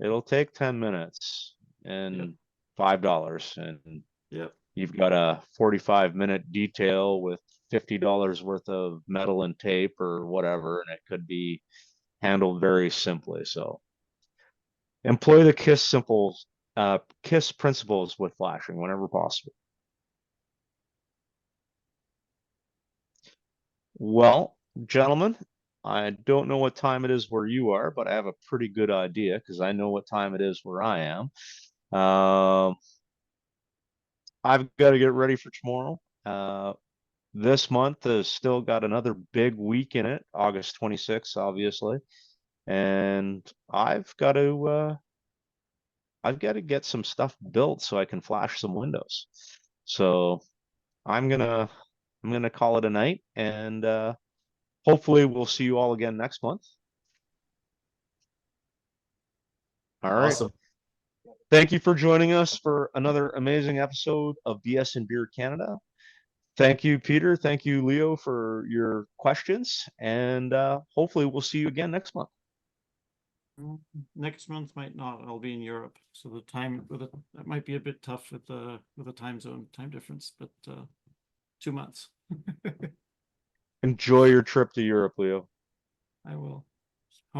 It'll take 10 minutes and Yep. $5, and Yep. you've got a 45-minute detail with $50 worth of metal and tape or whatever, and it could be handled very simply. So employ the KISS principles with flashing whenever possible. Well, gentlemen, I don't know what time it is where you are, but I have a pretty good idea because I know what time it is where I am. I've got to get ready for tomorrow. This month has still got another big week in it, August 26th, obviously, and I've got to get some stuff built so I can flash some windows. So I'm gonna call it a night, and hopefully we'll see you all again next month. All right. Awesome. Thank you for joining us for another amazing episode of BS&BEER Canada. Thank you, Peter. Thank you, Leo, for your questions, and hopefully we'll see you again next month. Next month might not. I'll be in Europe, so the time that might be a bit tough with the time difference. But 2 months. Enjoy your trip to Europe, Leo. I will.